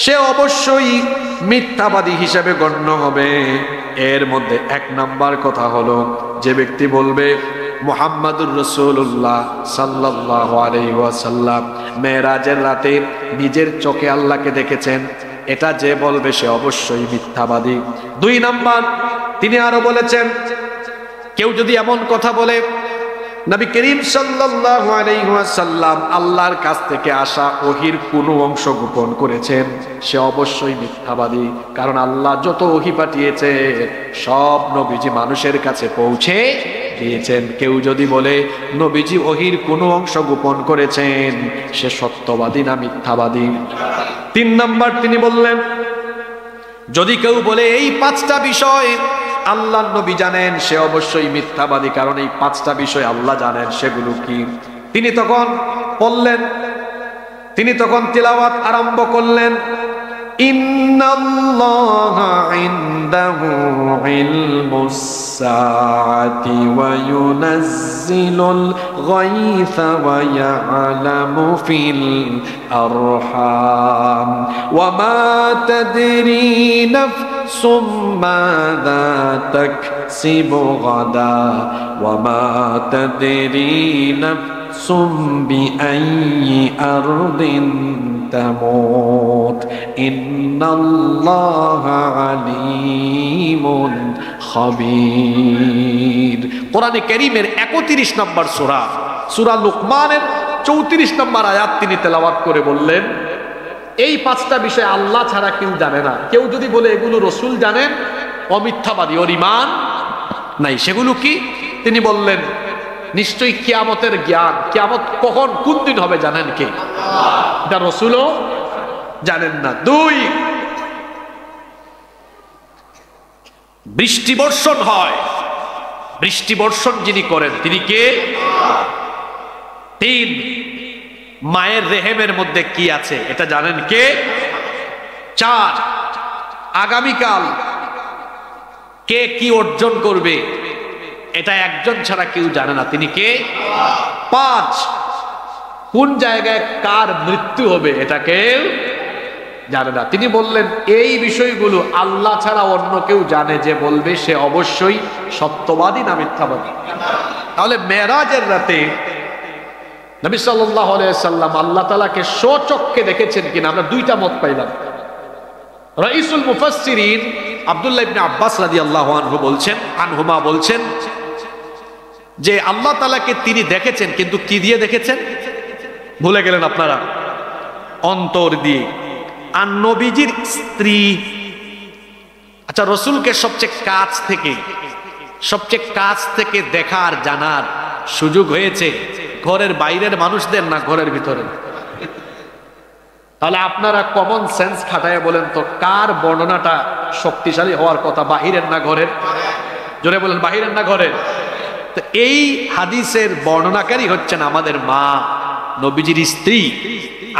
সে অবশ্যই মিথ্যাবাদী হিসেবে গণ্য হবে। এর মধ্যে 1 নাম্বার কথা হলো, যে ব্যক্তি বলবে মুহাম্মাদুর রাসূলুল্লাহ সাল্লাল্লাহু আলাইহি ওয়াসাল্লাম মেরাজের রাতে নিজের চোখে আল্লাহকে দেখেছেন, এটা যে বলবে সে অবশ্যই মিথ্যাবাদী। 2 নাম্বার তিনি আরো বলেছেন, কেউ যদি এমন কথা বলে নবী করিম সাল্লাল্লাহু আলাইহি ওয়াসাল্লাম আল্লাহর কাছ থেকে আসা ওহীর কোনো অংশ গোপন করেছেন, সে অবশ্যই মিথ্যাবাদী। কারণ আল্লাহ যত ওহী পাঠিয়েছে সব নবীজি মানুষের কাছে পৌঁছে দিয়েছেন। কেউ যদি বলে নবীজি ওহীর কোনো অংশ গোপন করেছেন, সে সত্যবাদী না মিথ্যাবাদী? 3 নাম্বার তিনি বললেন, যদি কেউ বলে এই 5টা বিষয় আল্লাহর নবী জানেন, সে অবশ্যই মিথ্যাবাদী, কারণ এই 5টা বিষয় আল্লাহ জানেন। সেগুলো কি? তিনি তখন বললেন, তিনি তখন তিলাওয়াত আরম্ভ করলেন, ইন্নাল্লাহা ইনদাহু ইলমুস সাআতি ওয়া ইউনাজ্জিলুল গায়থা ওয়া ইয়ালামু ফিল আরহাম ওয়া মা তাদরি নাফসুম মাযা তাকসিবু গাদা ওয়া মা তাদরি নাফসুম বিআইয়ি আরদিন তামুত ইন্নাল্লাহা আলিমুন খাবীর। কোরআনে কারীমের 31 নম্বর সূরা, সূরা লুকমানের 34 নম্বর আয়াত তিনি তেলাওয়াত করে বললেন, এই 5টা বিষয় আল্লাহ ছাড়া কেউ জানে না। কেউ যদি বলে এগুলো রাসূল জানেন, অমিথ্যাবাদী, ওর ঈমান নাই। সেগুলো কি? তিনি বললেন, নিশ্চয়ই কিয়ামতের জ্ঞান। কিয়ামত কখন কোন দিন হবে জানেন কে? এটা রাসূলও জানেন না। 2, বৃষ্টি বর্ষণ হয়, বৃষ্টি বর্ষণ যিনি করেন তিনি কে? 3, মায়ের রেহেমের মধ্যে কি আছে এটা জানেন কে? 4, আগামীকাল কে কি অর্জন করবে এটা একজন ছাড়া কেউ জানে না, তিনি কে? 5, কোন জায়গায় কার মৃত্যু হবে এটা কেউ জানে না। তিনি বললেন এই বিষয়গুলো আল্লাহ ছাড়া অন্য কেউ জানে, যে বলবে সে অবশ্যই সত্যবাদী না মিথ্যাবাদী। তাহলে মেরাজের রাতে নবী সাল্লাল্লাহু আলাইহি সাল্লাম আল্লাহ তাআলাকে স্বচক্ষে দেখেছেন কিনা আমরা দুইটা মত পাইলাম। রাইসুল মুফাসসিরিন আব্দুল্লাহ ইবনে আব্বাস রাদিয়াল্লাহু আনহুমা বলছেন যে আল্লাহ তাআলাকে তিনি দেখেছেন, কিন্তু কি দিয়ে দেখেছেন ভুলে গেলেন আপনারা? অন্তর দিয়ে। আর নবীজির স্ত্রী, আচ্ছা রসুলকে সবচেয়ে কাছ থেকে দেখার জানার সুযোগ হয়েছে ঘরের বাইরের মানুষদের না ঘরের ভিতরে? তাহলে আপনারা কমন সেন্স খাটায় বলেন তো কার বর্ণনাটা শক্তিশালী হওয়ার কথা, বাহিরের না ঘরের? জোরে বলেন, বাহিরের না ঘরের? তো এই হাদিসের বর্ণনাকারী হচ্ছেন আমাদের মা, নবীজির স্ত্রী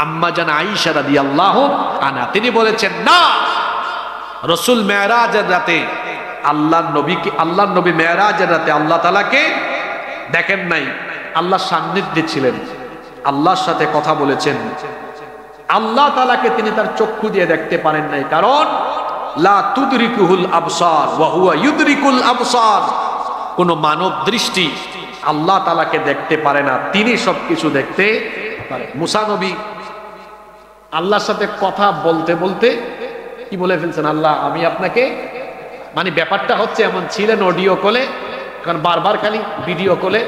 আম্মা জান আয়েশা রাদিয়াল্লাহু আনহা। তিনি বলেছেন না, রাসূল মেরাজের রাতে আল্লাহর নবী মেরাজের রাতে আল্লাহ তাআলাকে দেখেন নাই, আল্লাহর সান্নিধ্যে ছিলেন, আল্লাহর সাথে কথা বলেছেন। আল্লাহ তাআলাকে তিনি তার চক্ষু দিয়ে দেখতে পারেন নাই, কারণ লা তুদরিকুহুল আবসার ওয়া হুয়া ইউদরিকুল আবসার। কোন মানব দৃষ্টি আল্লাহ তাআলাকে দেখতে পারে না, তিনি সবকিছু দেখতে পারেন। মুসা নবী আল্লাহর সাথে কথা বলতে বলতে কি বলে ফেলছেন, আল্লাহ আমি আপনাকে, মানে ব্যাপারটা হচ্ছে এমন, ছিলেন অডিও কলে, কারণ বারবার খালি ভিডিও কলে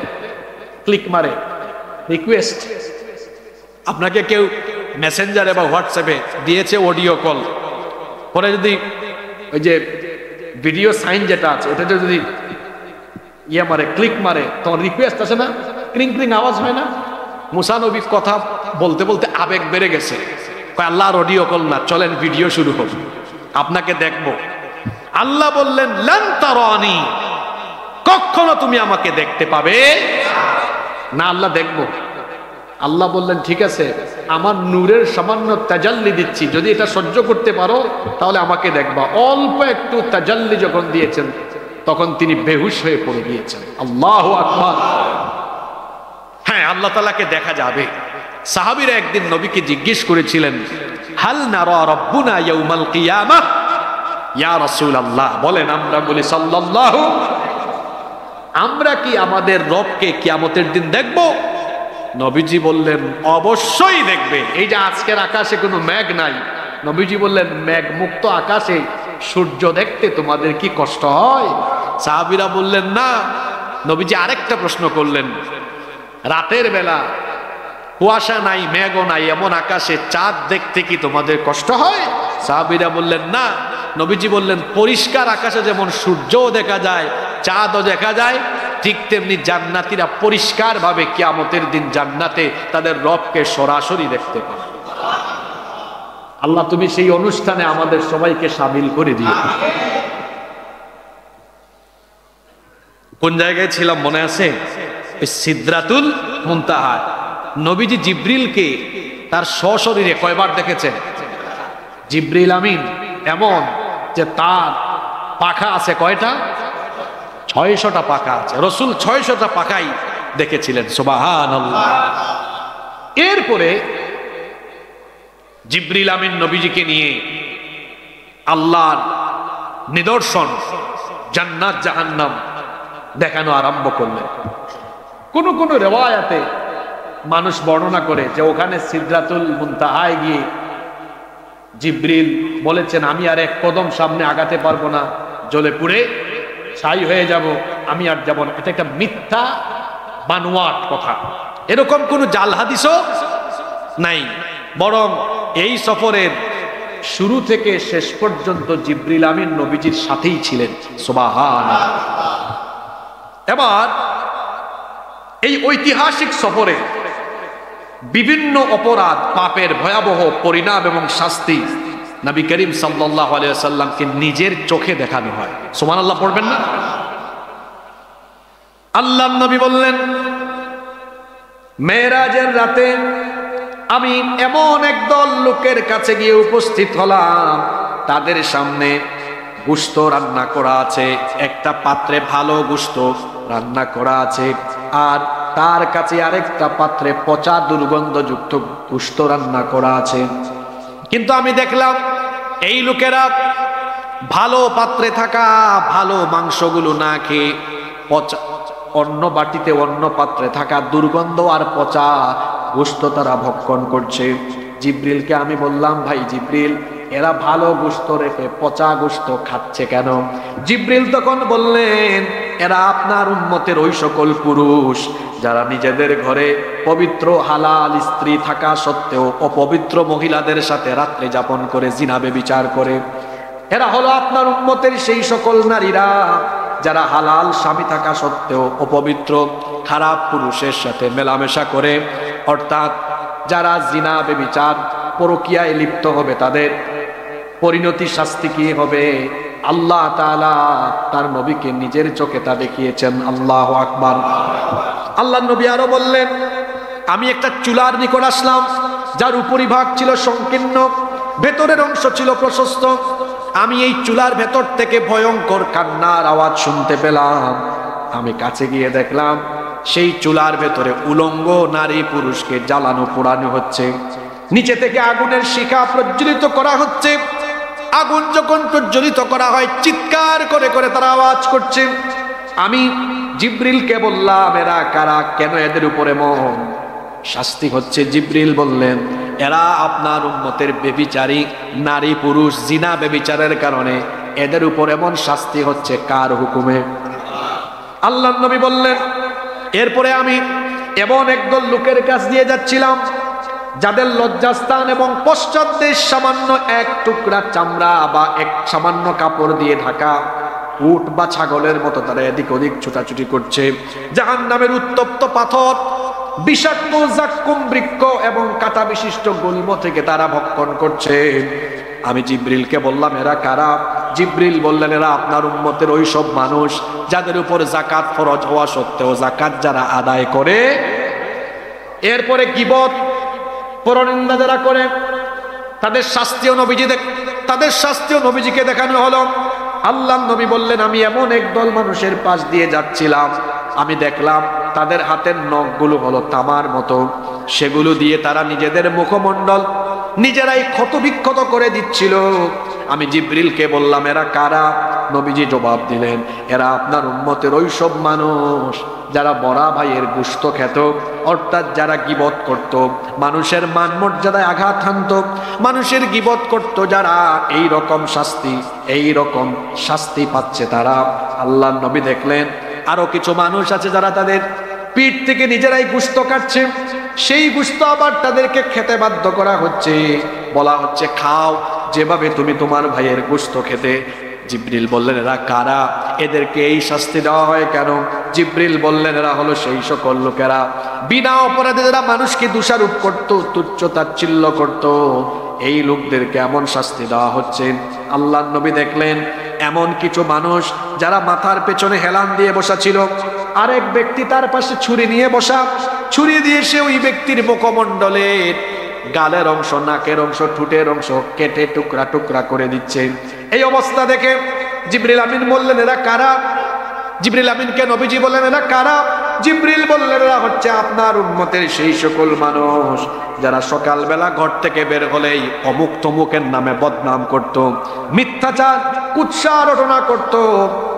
ক্লিক মারে রিকোয়েস্ট। আপনাকে কেউ মেসেঞ্জারে বা হোয়াটসঅ্যাপে দিয়েছে অডিও কল, পরে যদি ওই যে ভিডিও সাইন যেটা আছে ওটাতে যদি মারে, ক্লিক মারে, তখন রিকোয়েস্ট আছে না, ক্রিং ক্রিং আওয়াজ হয় না? মুসা নবী কথা বলতে বলতে আবেগ বেড়ে গেছে, আল্লাহর অডিও কল না, চলেন ভিডিও শুরু হোক, আপনাকে দেখবো। আল্লাহ বললেন লান তারানি, কখনো তুমি আমাকে দেখতে পাবে না। আল্লাহ দেখবো? আল্লাহ বললেন ঠিক আছে, আমার নূরের সামান্য তাজাল্লি দিচ্ছি, যদি এটা সহ্য করতে পারো তাহলে আমাকে দেখবা। অল্প একটু তাজাল্লি যখন দিয়েছেন তখন তিনি বেহুশ হয়ে পড়ে গিয়েছেন। আল্লাহু আকবার। হ্যাঁ, আল্লাহ তাআলাকে দেখা যাবে। সাহাবীরা একদিন নবীকে জিজ্ঞেস করেছিলেন, হাল নারা রাব্বুনা ইয়াউমাল কিয়ামাহ, ইয়া রাসূলুল্লাহ বলেন, আমরা বলি সাল্লাল্লাহু, আমরা কি আমাদের রবকে কিয়ামতের দিন দেখব? নবীজি বললেন অবশ্যই দেখবে। এই যে আজকের আকাশে কোনো মেঘ নাই, নবীজি বললেন মেঘ মুক্ত আকাশে সূর্য দেখতে তোমাদের কি কষ্ট হয়? সাহাবীরা বললেন না। নবীজি আরেকটা প্রশ্ন করলেন, রাতের বেলা কুয়াশা নাই, মেঘও নাই, এমন আকাশে চাঁদ দেখতে কি তোমাদের কষ্ট হয়? সাহাবীরা বললেন না। নবীজি বললেন পরিষ্কার আকাশে যেমন সূর্যও দেখা যায়, চাঁদও দেখা যায়, ঠিক তেমনি জান্নাতীরা পরিষ্কার ভাবে কিয়ামতের দিন জান্নাতে তাদের রবকে সরাসরি দেখতে পাবে। আল্লাহ তুমি সেই অনুষ্ঠানে আমাদের সবাইকে শামিল করে দিও। কোন জায়গায় ছিলাম মনে আছে? সিদরাতুল মুনতাহা। নবীজি জিব্রিলকে তার সশরীরে কয়বার দেখেছেন? জিব্রিল আমিন এমন যে তার পাখা আছে কয়টা? 600টা পাখা আছে। রসুল 600টা পাখাই দেখেছিলেন। সুবহানাল্লাহ। এরপরে জিব্রিল আমিন নবীজিকে নিয়ে আল্লাহর নিদর্শন জান্নাত জাহান্নাম দেখানো আরম্ভ করলেন। কোন কোন রিওয়ায়াতে মানুষ বর্ণনা করে যে ওখানে সিদরাতুল মুনতাহায় গিয়ে জিব্রিল বলেছেন আমি আর এক কদম সামনে আগাতে পারবো না, জ্বলে পুড়ে ছাই হয়ে যাব, আমি আর যাব না। এটা একটা মিথ্যা বানোয়াট কথা, এরকম কোন জাল হাদিসও নাই। বরং এই সফরের শুরু থেকে শেষ পর্যন্ত জিব্রিল আমিন নবীজির সাথেই ছিলেন। সুবহানাল্লাহ। এবার এই ঐতিহাসিক সফরে বিভিন্ন অপরাধ পাপের ভয়াবহ পরিণাম এবং শাস্তি নবী করিম সাল্লাল্লাহু আলাইহি ওয়াসাল্লামকে নিজের চোখে দেখানো হয়। সুবহানাল্লাহ পড়বেন না? আল্লাহর নবী বললেন মেরাজের রাতে আমি এমন একদল লোকের কাছে গিয়ে উপস্থিত হলাম, তাদের সামনে গোশত রান্না করা আছে, একটা পাত্রে ভালো গোশত রান্না করা আছে, আর তার কাছে আরেকটা পাত্রে পচা দুর্গন্ধযুক্ত গোশত রান্না করা আছে। কিন্তু আমি দেখলাম এই লোকেরা ভালো পাত্রে থাকা ভালো মাংসগুলো না খেয়ে অন্য বাটিতে অন্য পাত্রে থাকা দুর্গন্ধ আর পচা গোশত তারা ভক্ষণ করছে। জিবরিলকে আমি বললাম, ভাই জিবরিল, এরা ভালো গোশত রেখে পচা গোশত খাচ্ছে কেন? জিবরিল তখন বললেন, এরা আপনার উম্মতের ওই সকল পুরুষ যারা নিজেদের ঘরে পবিত্র হালাল স্ত্রী থাকা সত্ত্বেও অপবিত্র মহিলাদের সাথে রাত্রি যাপন করে জিনা ব্যভিচার করে। এরা হলো আপনার উম্মতের সেই সকল নারীরা যারা হালাল স্বামী থাকা সত্ত্বেও অপবিত্র খারাপ পুরুষের সাথে মেলামেশা করে, অর্থাৎ যারা জিনা ব্যভিচার পরকীয়ায় লিপ্ত হবে তাদের পরিণতি শাস্তি কি হবে? আল্লাহ তাআলা তার নবীকে নিজের চোখে তা দেখিয়েছেন। আল্লাহু আকবার। আল্লাহ নবী আরো বললেন, আমি একটা চুলার নিকট আসলাম যার উপরিভাগ ছিল সংকীর্ণ, ভেতরের অংশ ছিল প্রশস্ত। আমি এই চুলার ভেতর থেকে ভয়ঙ্কর কান্নার আওয়াজ শুনতে পেলাম। আমি কাছে গিয়ে দেখলাম সেই চুলার ভেতরে উলঙ্গ নারী পুরুষকে জ্বালানো পোড়ানো হচ্ছে, নিচে থেকে আগুনের শিখা প্রজ্বলিত করা হচ্ছে। আগুন যখন প্রজ্বলিত করা হয় চিৎকার করে করে তারা আওয়াজ করছে। আমি জিবরিলকে বললাম, এরা কারা? কেন এদের উপরে এমন শাস্তি হচ্ছে? জিবরিল বললেন, এরা আপনার উম্মতের ব্যভিচারী নারী পুরুষ, জিনা ব্যভিচারের কারণে এদের উপর এমন শাস্তি হচ্ছে। কার হুকুমে? আল্লাহর নবী বললেন, এরপরে আমি এমন একদল লোকের কাছ দিয়ে যাচ্ছিলাম যাদের লজ্জাস্থান এবং পশ্চাৎ দেশ সামান্য এক টুকরা চামড়া বা এক সামান্য কাপড় দিয়ে ঢাকা। উট বা ছাগলের মতো তারা এদিক ওদিক ছুটাছুটি করছে। জাহান্নামের উত্তপ্ত পাথর, বিষাক্ত জাক্কুম বৃক্ষ এবং কাঁটা বিশিষ্ট গুল্ম থেকে তারা ভক্ষণ করছে। আমি জিবরিলকে বললাম, এরা কারা? জিবরিল বললেন, এরা আপনার উম্মতের ওই সব মানুষ যাদের উপর জাকাত ফরজ হওয়া সত্ত্বেও জাকাত যারা আদায় করে, এরপরে গীবত পরনিন্দা যারা করে, তাদের শাস্তিও নবীজিকে দেখানো হলো। আল্লাহ নবী বললেন, আমি এমন একদল মানুষের পাশ দিয়ে যাচ্ছিলাম, আমি দেখলাম তাদের হাতের নখগুলো হলো তামার মতো, সেগুলো দিয়ে তারা নিজেদের মুখমণ্ডল নিজেরাই ক্ষতবিক্ষত করে দিচ্ছিল। আমি জিবরিলকে বললাম, এরা কারা? নবীজি জবাব দিলেন, এরা আপনার উম্মতের ওই সব মানুষ যারা বড়া ভাইয়ের গোশত খেত, অর্থাৎ যারা গীবত করত, মানুষের মান মর্যাদায় আঘাত হানত, মানুষের গীবত করত যারা, এই রকম শাস্তি পাচ্ছে তারা। আল্লাহ নবী দেখলেন আরো কিছু মানুষ আছে যারা তাদের পিঠ থেকে নিজেরাই গোশত কাটছে, সেই গোশত আবার তাদেরকে খেতে বাধ্য করা হচ্ছে, বলা হচ্ছে খাও যেভাবে তুমি তোমার ভাইয়ের গোশত খেতে। জিবরিল বললেন, এরা কারা? এদেরকে এই শাস্তি দেওয়া হয় কেন? জিবরিল বললেন, এরা হলো সেই সকল লোকেরা বিনা অপরাধে যারা মানুষকে দোষারোপ করত, তুচ্ছ তাচ্ছিল্য করত, এই লোকদেরকে এমন শাস্তি দেওয়া হচ্ছে। আল্লাহ নবী দেখলেন এমন কিছু মানুষ যারা মাথার পেছনে হেলান দিয়ে বসা ছিল, আরেক ব্যক্তি তার পাশে ছুরি নিয়ে বসা, ছুরি দিয়ে সে ওই ব্যক্তির মুখমণ্ডলের গালের অংশ, নাকের অংশ, ঠোঁটের অংশ কেটে টুকরা টুকরা করে দিচ্ছে। এই অবস্থা দেখে জিবরিল আমিন বললেন, এরা কারা? জিবরিল আমিনকে নবীজি বললেন, এরা কারা? জিবরিল বললেন, এরা হচ্ছে আপনার উম্মতের সেই সকল মানুষ যারা সকালবেলা ঘর থেকে বের হলেই অমুক তমুকের নামে বদনাম করত, মিথ্যাচার কুৎসা রটনা করত,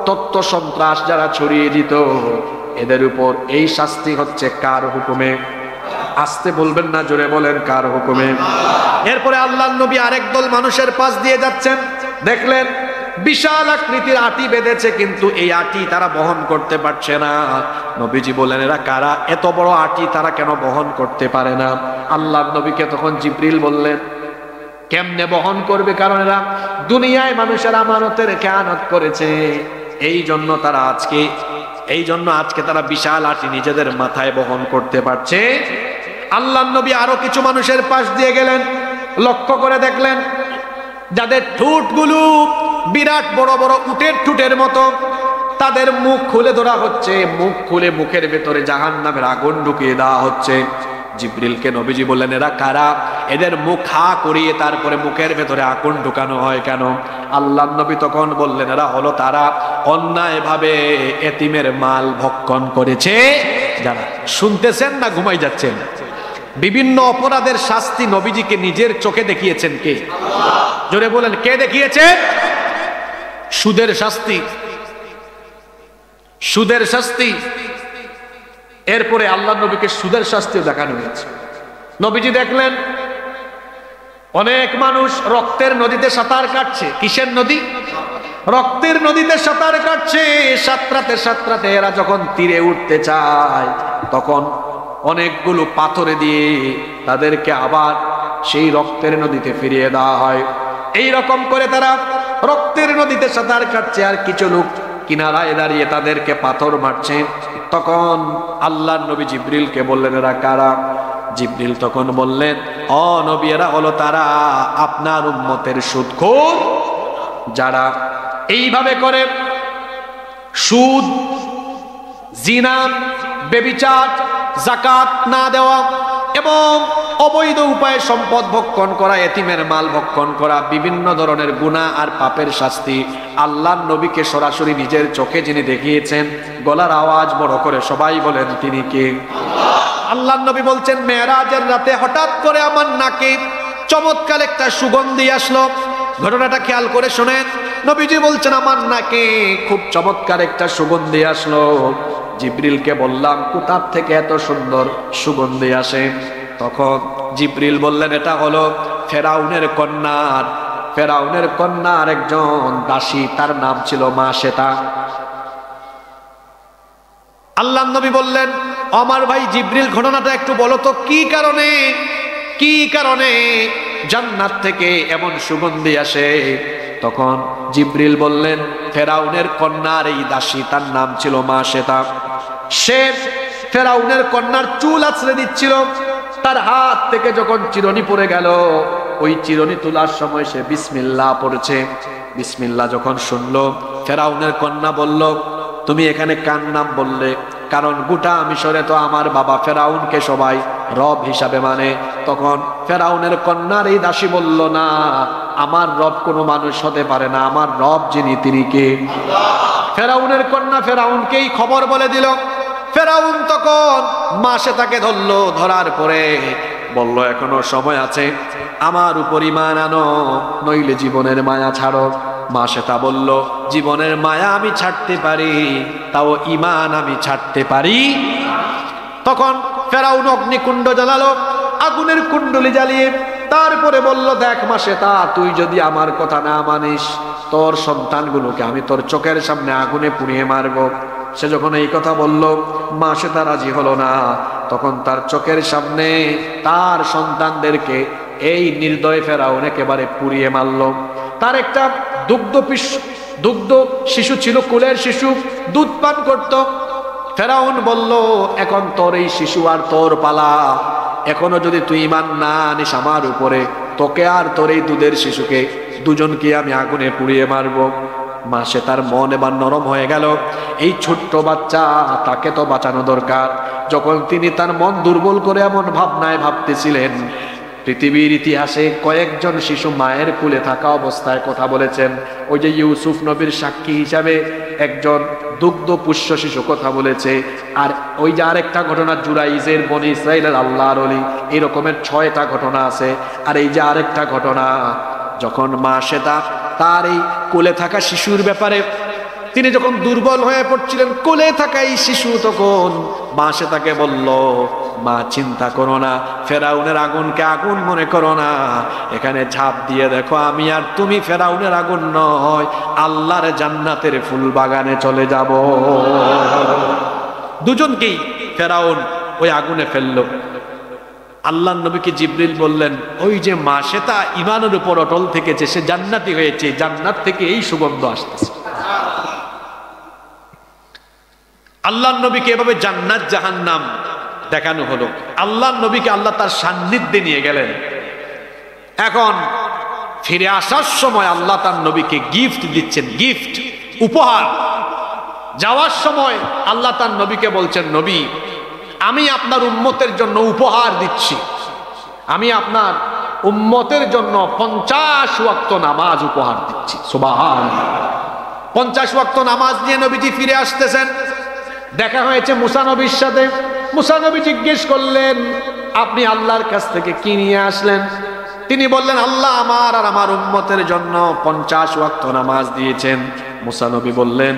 তথ্য সন্ত্রাস যারা ছড়িয়ে দিত, এদের উপর এই শাস্তি হচ্ছে কার হুকুমে? আসতে বলবেন না, জোরে বলেন, কার হুকুমে? এরপরে আল্লাহর নবী আরেক দল মানুষের পাশ দিয়ে যাচ্ছেন, দেখলেন বিশাল আকৃতির আটি বেঁধেছে, কিন্তু এই আটি তারা বহন করতে পারছে না। নবীজি বলেন, এরা কারা? এত বড় আটি তারা কেন বহন করতে পারে না? আল্লাহর নবীকে তখন জিবরিল বললেন, কেমনে বহন করবে? কারণ এরা দুনিয়ায় মানুষের আমানতের খেয়ানত করেছে, এই জন্য আজকে তারা বিশাল আটি নিজেদের মাথায় বহন করতে পারছে। আল্লাহর নবী আরো কিছু মানুষের পাশ দিয়ে গেলেন, লক্ষ্য করে দেখলেন যাদের ঠোঁটগুলো বিরাট বড় বড় উটের ঠোঁটের মতো, তাদের মুখ খুলে ধরা হচ্ছে, মুখ খুলে মুখের ভেতরে জাহান্নামের আগুন ঢুকিয়ে দেওয়া হচ্ছে। জিবরিলকে নবীজি বললেন, এরা কারা? এদের মুখ হা করিয়ে তারপরে মুখের ভেতরে আগুন ঢুকানো হয় কেন? আল্লাহর নবী তখন বললেন, এরা হলো তারা অন্যায়ভাবে এতিমের মাল ভক্ষণ করেছে যারা। শুনতেছেন না ঘুমাই যাচ্ছেন? বিভিন্ন অপরাধের শাস্তি নবীজিকে নিজের চোখে দেখিয়েছেন কে? জোরে বলেন, কে দেখিয়েছেন? সুদের শাস্তি এরপরে আল্লাহ নবীকে সুদের শাস্তিও দেখানো হয়েছে। নবীজি দেখলেন অনেক মানুষ রক্তের নদীতে সাঁতার কাটছে। কিসের নদী? রক্তের নদীতে সাঁতার কাটছে। সাঁতরাতে এরা যখন তীরে উঠতে চায় তখন অনেকগুলো পাথরে দিয়ে তাদেরকে আবার সেই রক্তের নদীতে ফিরিয়ে দেওয়া হয়। এই রকম করে তারা রক্তের নদীতে সাঁতার কাটছে, আর কিছু লোক কিনারায় দাঁড়িয়ে তাদেরকে পাথর মারছে। তখন আল্লাহর নবী জিবরিলকে বললেন, এরা কারা? জিবরিল তখন বললেন, ও নবী, এরা হলো তারা আপনার উম্মতের সুদখোর, যারা এইভাবে করে সুদ, জিনা, ব্যভিচার, যাকাত না দেওয়া এবং অবৈধ উপায়ে সম্পদ ভক্ষণ করা, এতিমের মাল ভক্ষণ করা, বিভিন্ন ধরনের গুনাহ আর পাপের শাস্তি আল্লাহর নবীকে সরাসরি নিজের চোখে যিনি দেখিয়েছেন। গলার আওয়াজ বড় করে সবাই বলেন, তিনি কে? আল্লাহর নবী বলছেন, মেরাজের রাতে হঠাৎ করে আমার নাকে চমৎকার একটা সুগন্ধি আসলো। ঘটনাটা খেয়াল করে শোনেন। নবীজি বলছেন, আমার নাকে খুব চমৎকার একটা সুগন্ধি আসলো। জিবরিলকে বললাম, কোথা থেকে এত সুন্দর সুগন্ধি আসে? তখন জিবরিল বললেন, এটা হলো ফেরাউনের কন্যার একজন দাসী, তার নাম ছিল মাশেতা। আল্লাহর নবী বললেন, আমার ভাই জিবরিল, ঘটনাটা একটু বলো তো, কি কারণে জান্নাত থেকে এমন সুগন্ধি আসে? তখন জিবরিল বললেন, ফেরাউনের কন্যার এই দাসী, তার নাম ছিল মাশেতা। সে ফেরাউনের কন্যার চুল আছড়ে দিচ্ছিল। তার হাত থেকে যখন চিরুনি পড়ে গেল, ওই চিরুনি তোলার সময় সে বিসমিল্লাহ পড়ছে। বিসমিল্লাহ যখন শুনলো, ফেরাউনের কন্যা বলল, তুমি এখানে কার নাম বললে? কারণ গোটা মিশরে তো আমার বাবা ফেরাউনকে সবাই রব হিসাবে মানে। তখন ফেরাউনের কন্যার এই দাসী বলল, না, আমার রব কোনো মানুষ হতে পারে না, আমার রব যিনি, তিনি কে? ফেরাউনের কন্যা ফেরাউনকেই খবর বলে দিল। ফেরাউন তখন মাশেতাকে ধরলো। ধরার পরে বলল, এখনো সময় আছে, আমার উপর ঈমান আনো, নইলে জীবনের মায়া ছাড়ো। মাশেতা বলল, জীবনের মায়া আমি ছাড়তে পারি, তাও ঈমান আমি ছাড়তে পারি। তখন ফেরাউন অগ্নিকুণ্ড জ্বালালো, আগুনের কুণ্ডলি জ্বালিয়ে তারপরে বলল, দেখ মাশেতা, তুই যদি আমার কথা না মানিস, তোর সন্তানগুলোকে আমি তোর চোখের সামনে আগুনে পুড়িয়ে মারবো। সে যখন এই কথা বলল, মাশেতা রাজি হলো না। তখন তার চোখের সামনে তার সন্তানদেরকে এই নির্দয় ফেরাউন একেবারে পুড়িয়ে মারল। তার একটা দুগ্ধ শিশু ছিল, কুলের শিশু, দুধ পান করত। ফেরাউন বলল, এখন তোর এই শিশু আর তোর পালা, এখনো যদি তুই ঈমান না আনিস আমার উপরে, তোকে আর তোর এই দুধের শিশুকে দুজনকে আমি আগুনে পুড়িয়ে মারবো। মাসে তার মন এবার নরম হয়ে গেল। এই ছোট্ট বাচ্চা, তাকে তো বাঁচানো দরকার। যখন তিনি তার মন দুর্বল করে এমন ভাবনায় ভাবতেছিলেন, পৃথিবীর ইতিহাসে কয়েকজন শিশু মায়ের কুলে থাকা অবস্থায় কথা বলেছেন। ওই যে ইউসুফ নবীর সাক্ষী হিসাবে একজন দুগ্ধ পুষ্য শিশু কথা বলেছে। আর ওই যে আরেকটা ঘটনা, জুরাইজের বনি ইসরাইলের আল্লাহর ওলি, এই রকমের 6টা ঘটনা আছে। আর এই যে আরেকটা ঘটনা, যখন মাশেতা তার এই কোলে থাকা শিশুর ব্যাপারে তিনি যখন দুর্বল হয়ে পড়ছিলেন, কোলে থাকা এই শিশু তখন মাশেতাকে বলল, মা চিন্তা করো না, ফেরাউনের আগুনকে আগুন মনে করো না, এখানে ঝাঁপ দিয়ে দেখো আমি আর তুমি ফেরাউনের আগুন নয়, আল্লাহর জান্নাতের ফুল বাগানে চলে যাব। দুজনকেই ফেরাউন ওই আগুনে ফেললো। আল্লাহর নবীকে জিবরিল বললেন, ওই যে মাশেতা ঈমানের উপর অটল থেকেছে, সে জান্নাতি হয়েছে, জান্নাত থেকে এই সুগন্ধ আসতেছে। আল্লাহর নবীকে এভাবে জান্নাত জাহান্নাম দেখানো হলো। আল্লাহর নবীকে আল্লাহ তার সান্নিধ্যে নিয়ে গেলেন। এখন ফিরে আসার সময় আল্লাহ তার নবীকে গিফট দিচ্ছেন, গিফট, উপহার। যাওয়ার সময় আল্লাহ তার নবীকে বলছেন, নবী, আমি আপনার উম্মতের জন্য উপহার দিচ্ছি, আমি আপনার উম্মতের জন্য 50 ওয়াক্ত নামাজ উপহার দিচ্ছি। সুবহানাল্লাহ। 50 ওয়াক্ত নামাজ নিয়ে নবীজি ফিরে আসতেছেন। দেখা হয়েছে মুসা নবীর সাথে। মুসা নবী জিজ্ঞেস করলেন, আপনি আল্লাহর কাছ থেকে কি নিয়ে আসলেন? তিনি বললেন, আল্লাহ আমার আর আমার উম্মতের জন্য 50 ওয়াক্ত নামাজ দিয়েছেন। মুসা নবী বললেন,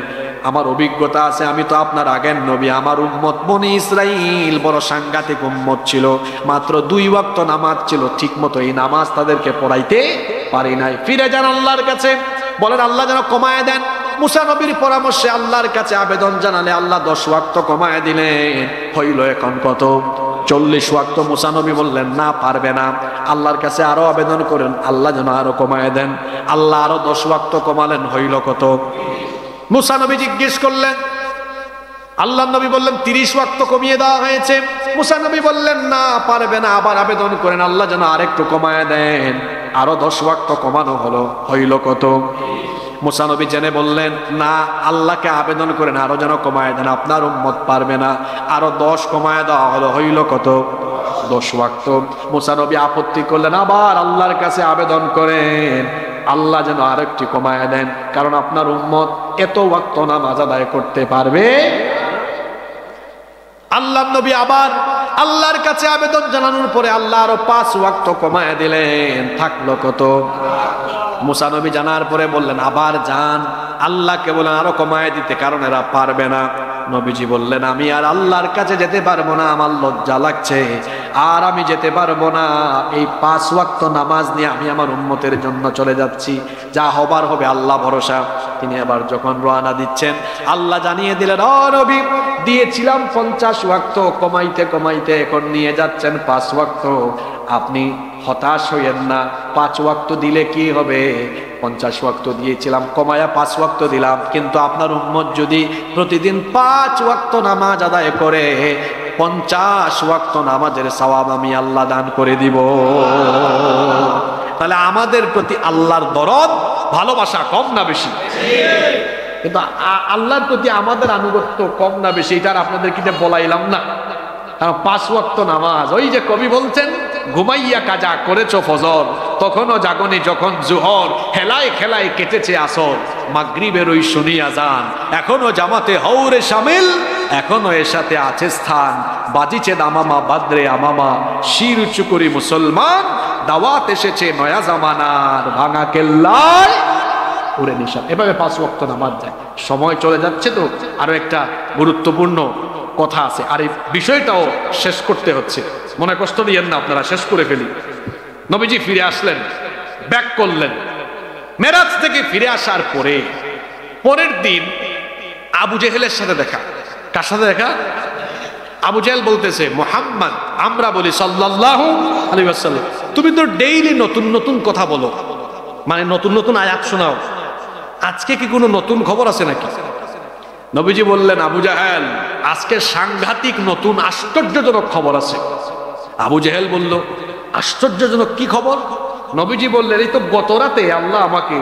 আমার অভিজ্ঞতা আছে, আমি তো আপনার আগের নবী, আমার উম্মত বনি ইসরাইল বড় সাংঘাতিক উম্মত ছিল, মাত্র 2 ওয়াক্ত নামাজ ছিল, ঠিক মতো এই নামাজ তাদেরকে পড়াইতে পারি নাই। ফিরে যান আল্লাহর কাছে, বলেন আল্লাহ যেন কমায় দেন। মুসা নবীর পরামর্শে আল্লাহর কাছে আবেদন জানালে আল্লাহ 10 ওয়াক্ত কমায় দিলেন। হইল এখন কত? 40 ওয়াক্ত। মুসা নবী বললেন না, পারবে না, আল্লাহর কাছে আরো আবেদন করেন, আল্লাহ যেন আরো কমায় দেন। আল্লাহ আরো 10 ওয়াক্ত কমালেন, হইল কত? মুসা নবী জিজ্ঞেস করলেন, আল্লাহ নবী বললেন 30 ওয়াক্ত কমিয়ে দেওয়া হয়েছে। মুসা নবী বললেন না, পারবে না, আবার আবেদন করেন, আল্লাহ যেন আরেকটু কমায় দেন। আরো 10 ওয়াক্ত কমানো হলো, হইল কত? মুসা নবী জেনে বললেন না, আল্লাহকে আবেদন করেন আরো যেন কমায় দেন, আপনার উম্মত পারবে না। আরো 10 কমায় দেওয়া হলো, হইল কত? 10 ওয়াক্ত। মুসা নবী আপত্তি করলেন, আবার আল্লাহর কাছে আবেদন করেন, আল্লাহ যেন আরেকটি কমায় দেন, কারণ আপনার উম্মত এত ওয়াক্ত নামাজ আদায় করতে পারবে। আল্লাহ নবী আবার আল্লাহর কাছে আবেদন জানানোর পরে আল্লাহ আরো 5 ওয়াক্ত কমায় দিলেন, থাকলো কত? মুসা নবী জানার পরে বললেন, আবার যান আল্লাহকে বলেন আরো কমায় দিতে, কারণ এরা পারবে না। নবীজি বললেন, আমি আর আল্লাহর কাছে যেতে পারবো না, আমার লজ্জা লাগছে, আর আমি যেতে পারবো না। এই 5 ওয়াক্ত নামাজ নিয়ে আমি আমার উম্মতের জন্য চলে যাচ্ছি, যা হবার হবে, আল্লাহ ভরসা। তিনি আবার যখন রওনা দিচ্ছেন, আল্লাহ জানিয়ে দিলেন, ও নবী, দিয়েছিলাম 50 ওয়াক্ত, কমাইতে কমাইতে এখন নিয়ে যাচ্ছেন 5 ওয়াক্ত। আপনি হতাশ হইয়েন না, 5 ওয়াক্ত দিলে কি হবে? 50 ওয়াক্ত দিয়েছিলাম, কমায়া 5 ওয়াক্ত দিলাম, কিন্তু আপনার উম্মত যদি প্রতিদিন 5 ওয়াক্ত নামাজ আদায় করে, 50 ওয়াক্ত নামাজের সওয়াব আমি আল্লাহ দান করে দিব। তাহলে আমাদের প্রতি আল্লাহর দরদ, ভালোবাসা কম না বেশি? কিন্তু আল্লাহর প্রতি আমাদের আনুগত্য কম না বেশি, এটা আপনাদের কি বলাইলাম না? 5 ওয়াক্ত নামাজ, ওই যে কবি বলছেন, ঘুমাইয়া কাজা করেছ ফজর, তখনও জাগনি যখন জোহর, হেলায় খেলায় কেটেছে আসর, মাগরিবের ওই শুনিয়া যান, এখনো জামাতে হৌরে শামিল, এখনো এর সাথে আছে স্থান, বাজিছে দামামা বাদ্রে আমামা, শির উঁচু করি মুসলমান, দাওয়াত এসেছে নয়া জামানার, ভাঙা কেল্লায় উড়ে নিশান। এভাবে 5 ওয়াক্ত নামাজ যায়। সময় চলে যাচ্ছে, তো আরো একটা গুরুত্বপূর্ণ কথা আছে, আর এই বিষয়টাও শেষ করতে হচ্ছে, মনে কষ্ট দিয়েন না আপনারা, শেষ করে ফেলি। নবীজি ফিরে আসলেন, ব্যাক করলেন। মেরাজ থেকে ফিরে আসার পরে পরের দিন আবু জেহেলের সাথে দেখা। কার সাথে দেখা? আবু জেহেল বলতেছে, মুহাম্মদ, আমরা বলি সাল্লাল্লাহু আলাইহি ওয়াসাল্লাম, তুমি তো ডেইলি নতুন নতুন কথা বলো, মানে নতুন নতুন আয়াত শোনাও, আজকে কি কোনো নতুন খবর আছে নাকি? নবীজি বললেন, আবু জাহেল, আজকে সাংঘাতিক নতুন আশ্চর্যজনক খবর আছে। আবু জেহেল বলল, আশ্চর্যজনক কি খবর? নবীজি বললেন, এই তো গত রাতে আল্লাহ আমাকে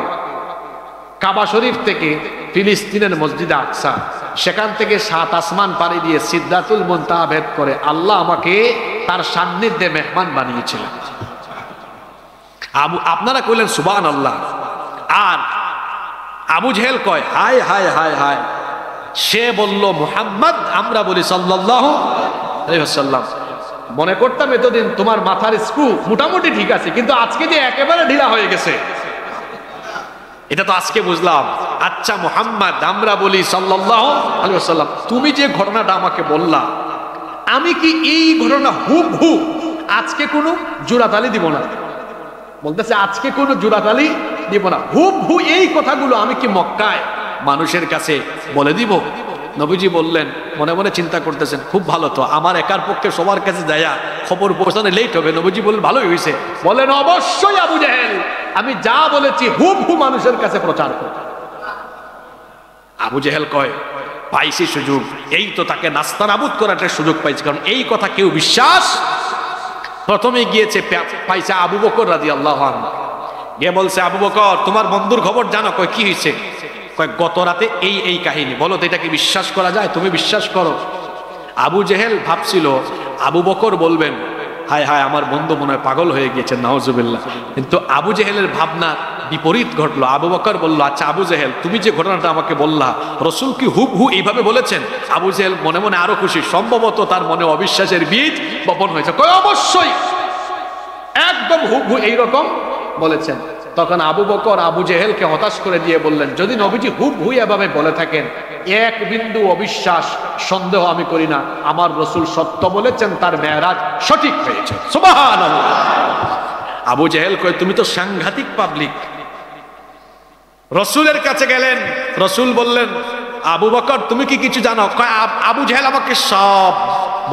কাবা শরীফ থেকে ফিলিস্তিনের মসজিদে আকসা, সেখান থেকে 7 আসমান পাড়ি দিয়ে সিদরাতুল মুনতাহা ভেদ করে আল্লাহ আমাকে তার সান্নিধ্যে মেহমান বানিয়েছিলেন। আপনারা কইলেন সুবহানাল্লাহ। আর আবু জেহেল কয়, হায় হায় হায় হায়। সে বলল, মুহাম্মদ, আমরা বলি সাল্লাল্লাহু আলাইহি ওয়াসাল্লাম, মনে করতাম এতদিন তোমার মাথার স্ক্রু মোটামুটি ঠিক আছে, কিন্তু আজকে যে একেবারে ঢিলা হয়ে গেছে, এটা তো আজকে বুঝলাম। আচ্ছা মুহাম্মদ, আমরা বলি সাল্লাল্লাহু আলাইহি ওয়াসাল্লাম, তুমি যে ঘটনাটা আমাকে বললা, আমি কি এই ঘটনা হুবহু আজকে কোনো জোড়াতালি দিব না? বলতেছে, আজকে কোনো জোড়াতালি দিব না, হুবহু এই কথাগুলো আমি কি মক্কায় মানুষের কাছে বলে দিব? নবীজি বললেন, মনে মনে চিন্তা করতেছেন, খুব ভালো, তো আমার একার পক্ষে সবার কাছে যায়া খবর পৌঁছানো লেট হবে। নবীজি বললেন, ভালোই হয়েছে। বলেন, অবশ্যই আবু জেহেল, আমি যা বলেছি হুবহু মানুষের কাছে প্রচার করব। আবু জেহেল কয়, পাইছি সুযোগ, এই তো তাকে নাস্তানাবুদ করার সুযোগ পাইছি, কারণ এই কথা কেউ বিশ্বাস। প্রথমে গিয়েছে, পাইছে আবু বকর রাদিয়াল্লাহু আনহু, গিয়ে বলছে, আবু বকর, তোমার বন্ধুর খবর জানো? কয়, কি হয়েছে? কয়, গত রাতে এই কাহিনী, বলো তো এটা কি বিশ্বাস করা যায়? তুমি বিশ্বাস করো? আবু জেহেল ভাবছিল আবু বকর বলবেন, হায় হায়, আমার বন্ধু মনে হয় পাগল হয়ে গিয়েছে, নাউজুবিল্লাহ। কিন্তু আবু জেহেলের ভাবনা বিপরীত ঘটলো। আবু বকর বলল, আচ্ছা আবু জেহেল, তুমি যে ঘটনাটা আমাকে বললা, রসুল কি হুবহু এইভাবে বলেছেন? আবু জেহেল মনে মনে আরো খুশি, সম্ভবত তার মনে অবিশ্বাসের বীজ বপন হয়েছে। কয়, অবশ্যই একদম হুবহু এইরকম বলেছেন। তখন আবু বকর আবু জেহেলকে হতাশ করে দিয়ে বললেন, যদি নবীজি হুবহু এভাবে বলে থাকেন, এক বিন্দু অবিশ্বাস সন্দেহ আমি করি না, আমার রসুল সত্য বলেছেন, তার মেরাজ সঠিক হয়েছে। সুবহানাল্লাহ। আবু জেহেল কয়, তুমি তো সাংঘাতিক পাবলিক। রসুলের কাছে গেলেন, রসুল বললেন, আবু বকর তুমি কি কিছু জানো? কয়, আবু জেহেল আমাকে সব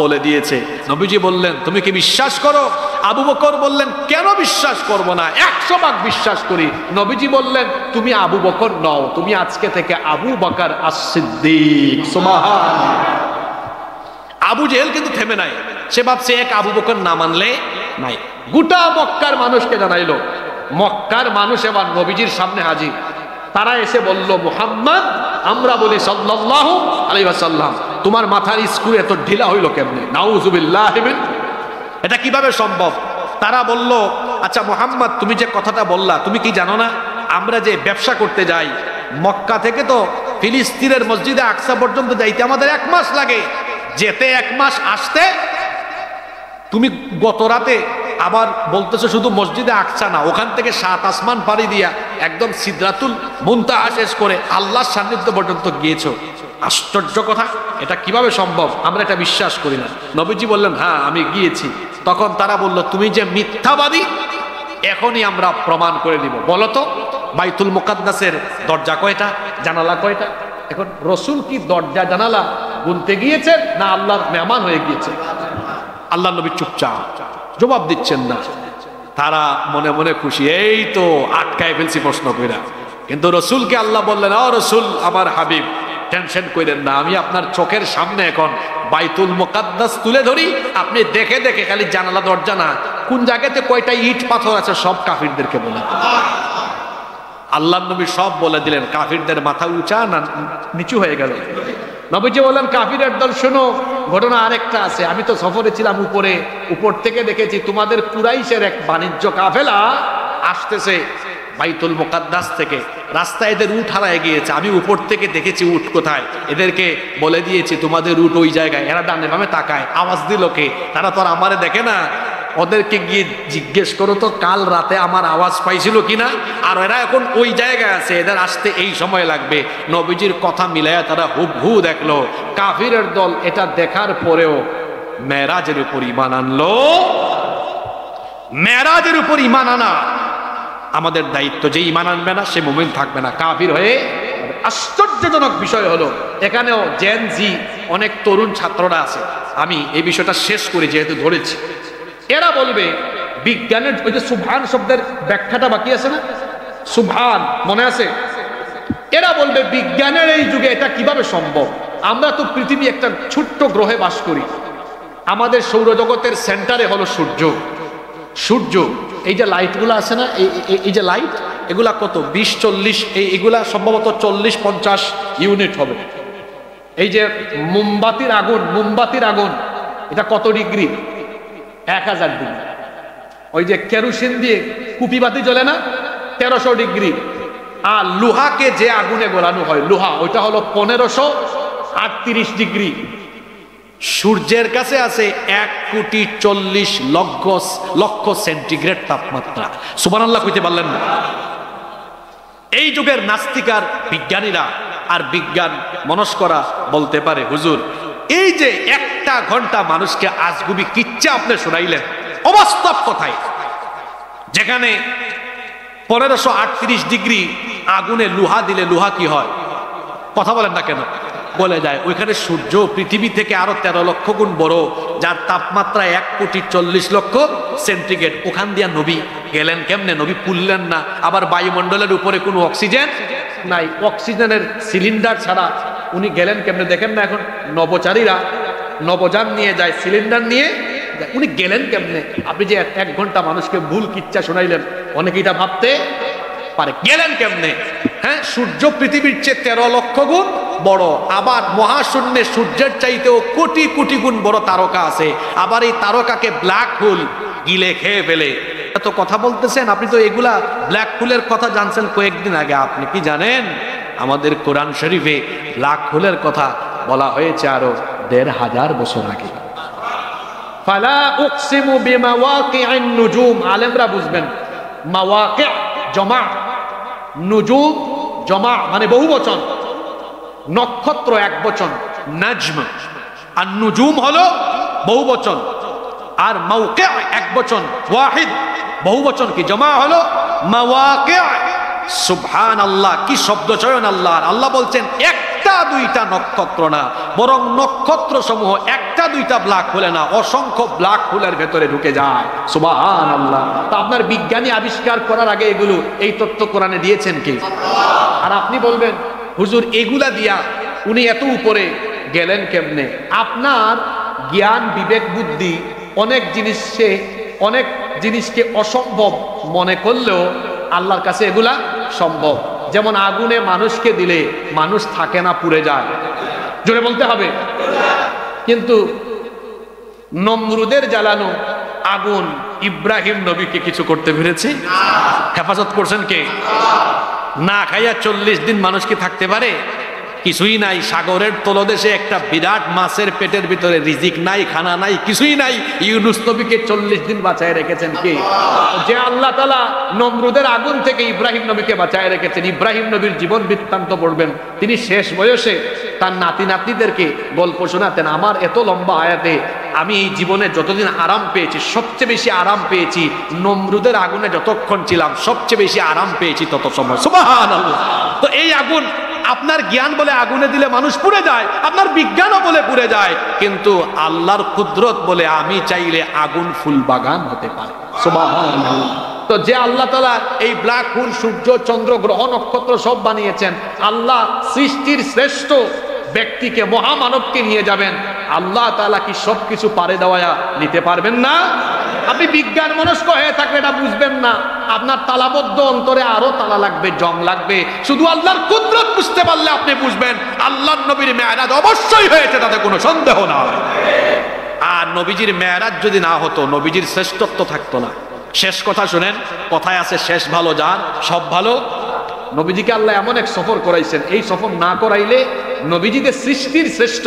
বলে দিয়েছে। নবীজি বললেন, তুমি কি বিশ্বাস করো? আবু বকর বললেন, কেন বিশ্বাস করব না, 100 ভাগ বিশ্বাস করি। নবীজি বললেন, তুমি আবু বকর নও, তুমি আজকে থেকে আবু বকর আস-সিদ্দিক। সুবহানাল্লাহ। আবু জেহেল কিন্তু থেমে নাই, সে ভাবছে এক আবু বকর না মানলে নাই। গোটা মক্কার মানুষকে জানাইলো। মক্কার মানুষ এবার নবীজির সামনে হাজির। তারা এসে বলল, মুহাম্মদ, আমরা বলি সাল্লাল্লাহু আলাইহি ওয়াসাল্লাম, তোমার মাথার স্ক্রু এত ঢিলা হইল কেমনে? নাউযুবিল্লাহি মিন, এটা কিভাবে সম্ভব? তারা বলল, আচ্ছা মুহাম্মদ, তুমি যে কথাটা বললা, তুমি কি জানো না আমরা যে ব্যবসা করতে যাই, মক্কা থেকে তো ফিলিস্তিনের মসজিদে আকসা পর্যন্ত যাইতে আমাদের 1 মাস লাগে, যেতে 1 মাস, আসতে। তুমি গত রাতে আবার বলতেছো শুধু মসজিদে আকসা না, ওখান থেকে 7 আসমান পাড়ি দিয়া একদম সিদরাতুল মুনতাহা শেষ করে আল্লাহর সান্নিধ্য পর্যন্ত গিয়েছো। আশ্চর্য কথা, এটা কিভাবে সম্ভব? আমরা এটা বিশ্বাস করি না। নবীজি বললেন, হ্যাঁ আমি গিয়েছি। তখন তারা বলল, তুমি যে মিথ্যাবাদী, এখনই আমরা প্রমাণ করে দিব। বলো তো, বাইতুল মুকাদ্দাসের দরজা কয়টা, জানালা কয়টা? এখন রসুল কি দরজা জানালা গুনতে গিয়েছেন, না আল্লাহর মেহমান হয়ে গিয়েছেন? আল্লাহ নবী চুপচাপ, জবাব দিচ্ছেন না। তারা মনে মনে খুশি, এই তো আটকায় ফেলছি প্রশ্ন কইরা। কিন্তু রসুলকে আল্লাহ বললেন, ও রসুল, আমার হাবিব, টেনশন করেন না, আমি আপনার চোখের সামনে এখন বাইতুল মুকাদ্দাস তুলে ধরি, আপনি দেখে দেখে, খালি জানালা দরজা না, কোন জায়গাতে কয়টা ইট পাথর আছে সব কাফিরদেরকে বলে। আল্লাহ নবী সব বলে দিলেন। কাফিরদের মাথা উঁচা না নিচু হয়ে গেল। নবীজি বললেন, কাফিরের দল শোনো, ঘটনা আরেকটা আছে। আমি তো সফরে ছিলাম উপরে, উপর থেকে দেখেছি তোমাদের কুরাইশের এক বাণিজ্য কাফেলা আসতেছে বাইতুল মুকাদ্দাস থেকে। রাস্তায় এদের উট হারায় গিয়েছে, আমি উপর থেকে দেখেছি উট কোথায়। এদেরকে বলে দিয়েছি তোমাদের উট ওই জায়গায়। এরা ডানে বামে তাকায়, আওয়াজ দিল কে? তারা তো আর আমারে দেখে না। ওদেরকে গিয়ে জিজ্ঞেস করো তো কাল রাতে আমার আওয়াজ পাইছিল কিনা, আর এরা এখন ওই জায়গায় আছে, এদের আসতে এই সময় লাগবে। নবীজির কথা মিলায়া তারা হুবহু দেখলো। কাফিরের দল এটা দেখার পরেও মেরাজের উপর ঈমান আনলো। মেরাজের উপর ঈমান আনা আমাদের দায়িত্ব। যে ঈমান আনবে না সে মুমিন থাকবে না, কাফির হয়ে। আশ্চর্যজনক বিষয় হলো, এখানেও জেন জি অনেক তরুণ ছাত্ররা আছে। আমি এই বিষয়টা শেষ করি যেহেতু ধরেছি। এরা বলবে বিজ্ঞানের, ওই যে সুবহান শব্দের ব্যাখ্যাটা বাকি আছে না, সুবহান মনে আছে? এরা বলবে বিজ্ঞানের এই যুগে এটা কিভাবে সম্ভব? আমরা তো পৃথিবী একটা ছোট্ট গ্রহে বাস করি, আমাদের সৌরজগতের সেন্টারে হলো সূর্য। সূর্য, এই যে লাইটগুলো আছে না, এই যে লাইট, এগুলা কত 20-40, এগুলা সম্ভবত 40-50 ইউনিট হবে। এই যে মোমবাতির আগুন, এটা কত ডিগ্রি? 1000 ডিগ্রি। ওই যে কেরোসিন দিয়ে কুপিবাতি জ্বলে না, 1300 ডিগ্রি। আর লোহাকে যে আগুনে গলানো হয়, লোহা, ওইটা হলো 1538 ডিগ্রি। সূর্যের কাছে আছে 1,40,00,000 সেন্টিগ্রেড তাপমাত্রা। সুবহানাল্লাহ কইতে পারলেন না? এই যুগের নাস্তিকার বিজ্ঞানীরা আর বিজ্ঞান মনস্করা বলতে পারে, হুজুর এই যে 1 ঘন্টা মানুষকে আজগুবি কিচ্ছা আপনি শোনাইলেন, অবাস্তব কথায়, যেখানে 1538 ডিগ্রি আগুনে লোহা দিলে লোহা কি হয়? কথা বলেন না কেন? বলে যায় ওইখানে সূর্য পৃথিবী থেকে আরো 13 লক্ষ গুণ বড়, যার তাপমাত্রা 1,40,00,000 সেন্টিগ্রেড। ওখান দিয়া নবী গেলেন কেমনে? নবী পুললেন না। আবার বায়ুমণ্ডলের উপরে কোনো অক্সিজেন নাই, অক্সিজেনের সিলিন্ডার ছাড়া উনি গেলেন কেমনে? দেখেন না এখন নবচারীরা নবযান নিয়ে যায়, সিলিন্ডার নিয়ে, উনি গেলেন কেমনে? আপনি যে 1 ঘন্টা মানুষকে ভুল কিচ্ছা শোনাইলেন, অনেকে এটা ভাবতে পারে গেলেন কেমনে? হ্যাঁ, সূর্য পৃথিবীর চেয়ে 13 লক্ষ গুণ বড়। আবার মহাশূন্যে সূর্যের চাইতেও কোটি কোটি গুণ বড় তারকা আছে। আবার এই তারকাকে ব্ল্যাক হোল গিলে খেয়ে ফেলে। এত কথা বলতেছেন, আপনি তো এগুলা ব্ল্যাক হোলের কথা জানছেন কয়েকদিন আগে। আপনি কি জানেন আমাদের কোরআন শরীফে ব্ল্যাক হোলের কথা বলা হয়েছে আরো 1500 বছর আগে। ফালা উকসিমু বিমাওয়াকি'আন নুজুম, আলেমরা বুঝবেন। মাওয়াকি' জমা, নুজুম জমা মানে বহু বচন, নক্ষত্র এক বচন নাজম, আর নুজুম হলো বহু বচন, আর মাওকি এক বচন ওয়াহিদ, বহু বচন কি জমা হলো মাওয়াকি। সুবহানাল্লাহ, কি শব্দ চয়ন আল্লাহর। আল্লাহ বলছেন একটা দুইটা নক্ষত্র না, বরং নক্ষত্র সমূহ একটা দুইটা ব্ল্যাক হোলে না, অসংখ্য ব্ল্যাক হোলের ভেতরে ঢুকে যায়। সুবহানাল্লাহ। তা আপনার বিজ্ঞানী আবিষ্কার করার আগে এগুলো, এই তত্ত্ব কোরআনে দিয়েছেন কি? আর আপনি বলবেন হুজুর এগুলা দিয়া উনি এত উপরে গেলেন কেমনে? আপনার জ্ঞান বিবেক বুদ্ধি অনেক জিনিসকে অসম্ভব মনে করলেও আল্লাহর কাছে এগুলা সম্ভব। যেমন আগুনে মানুষকে দিলে মানুষ থাকে না, পুড়ে যায়, জোরে বলতে হবে। কিন্তু নমরুদের জ্বালানো আগুন ইব্রাহিম নবীকে কিছু করতে পেরেছে? হেফাজত করছেন কে? না খাইয়া 40 দিন মানুষ কি থাকতে পারে? কিছুই নাই। সাগরের তলদেশে একটা বিরাট মাছের পেটের ভিতরে রিজিক নাই, খানা নাই, কিছুই নাই। ইউনুস নবীকে 40 দিন বাঁচায় রেখেছেন কে? যে আল্লাহ তাআলা নমরুদের আগুন থেকে ইব্রাহিম নবীকে বাঁচায় রেখেছেন। ইব্রাহিম নবীর জীবন বৃত্তান্ত পড়বেন, তিনি শেষ বয়সে তার নাতি নাতনিদেরকে গল্প শোনাতেন। আমার এত লম্বা হায়াতে আমি এই জীবনে যতদিন আরাম পেয়েছি, সবচেয়ে বেশি আরাম পেয়েছি নমরুদের আগুনে যতক্ষণ ছিলাম, সবচেয়ে বেশি আরাম পেয়েছি তত সময়। সুবহানাল্লাহ। তো এই আগুন আপনার জ্ঞান বলে আগুনে দিলে মানুষ পুড়ে যায়, আপনার বিজ্ঞানও বলে পুড়ে যায়, কিন্তু আল্লাহর কুদরত বলে আমি চাইলে আগুন ফুল বাগান হতে পারে। সুবহানাল্লাহ। তো যে আল্লাহ তাআলা এই ব্ল্যাক হোল, সূর্য, চন্দ্র, গ্রহ, নক্ষত্র সব বানিয়েছেন, আল্লাহ সৃষ্টির শ্রেষ্ঠ ব্যক্তিকে, মহামানবকে নিয়ে যাবেন, আল্লাহ তাআলা কি সবকিছু পারে দেওয়া নিতে পারবেন না? আপনি বিজ্ঞান মনস্ক হয়ে থাকলে এটা বুঝবেন না। আপনার তালাবদ্ধ অন্তরে আরো তালা লাগবে, জং লাগবে। শুধু আল্লাহর কুদরত বুঝতে পারলে আপনি বুঝবেন আল্লাহর নবীর মেরাজ অবশ্যই হয়েছে, তাতে কোনো সন্দেহ না। আর নবীজির মেরাজ যদি না হতো, নবীজির শ্রেষ্ঠত্ব থাকতো না। শেষ কথা শুনেন, কথায় আছে শেষ ভালো যার সব ভালো। নবীজিকে আল্লাহ এমন এক সফর করাইছেন, এই সফর না করাইলে নবীজিদের সৃষ্টির শ্রেষ্ঠ,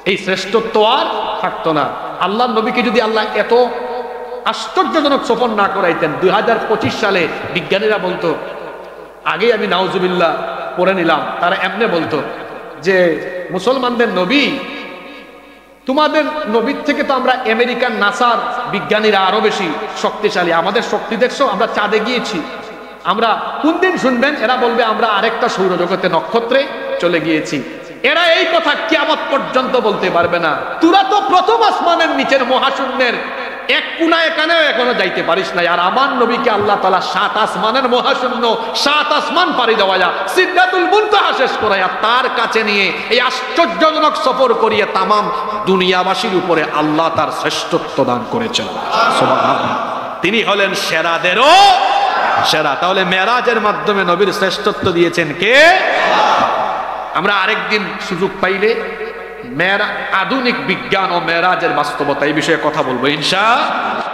এই শ্রেষ্ঠত্ব আর থাকতো না। আল্লাহর নবীকে যদি আল্লাহ এত আশ্চর্যজনক সফর না করাইতেন, 2025 সালে বিজ্ঞানীরা বলতো, আগে আমি নাউজুবিল্লাহ পড়ে নিলাম, তারা এমনি বলতো যে মুসলমানদের নবী, তোমাদের নবীর থেকে তো আমরা আমেরিকান নাসার বিজ্ঞানীরা আরো বেশি শক্তিশালী, আমাদের শক্তি দেখছো, আমরা চাঁদে গিয়েছি। আমরা কোন দিন শুনবেন এরা বলবে আমরা আরেকটা সৌরজগতে নক্ষত্রে চলে গিয়েছি। এরা এই কথা কিয়ামত পর্যন্ত বলতে পারবে না। তোরা তো প্রথম আসমানের নিচের মহাশূন্যের এক কোনায় এখানেও এখনো যাইতে পারিস না। আর আমার নবীকে আল্লাহ তাআলা 7 আসমানের মহাশূন্য, 7 আসমান পাড়ি দেওয়া, সিদরাতুল মুনতাহা শেষ করায়া তার কাছে নিয়ে এই আশ্চর্যজনক সফর করিয়ে তামাম দুনিয়াবাসীর উপরে আল্লাহ তার শ্রেষ্ঠত্ব দান করেছেন। সুবহানাল্লাহ। তিনি হলেন সেরাদেরও সেরা। তাহলে মেরাজের মাধ্যমে নবীর শ্রেষ্ঠত্ব দিয়েছেন কে? আমরা আরেকদিন সুযোগ পাইলে আধুনিক বিজ্ঞান ও মেরাজের বাস্তবতা এই বিষয়ে কথা বলবো ইনশাআল্লাহ।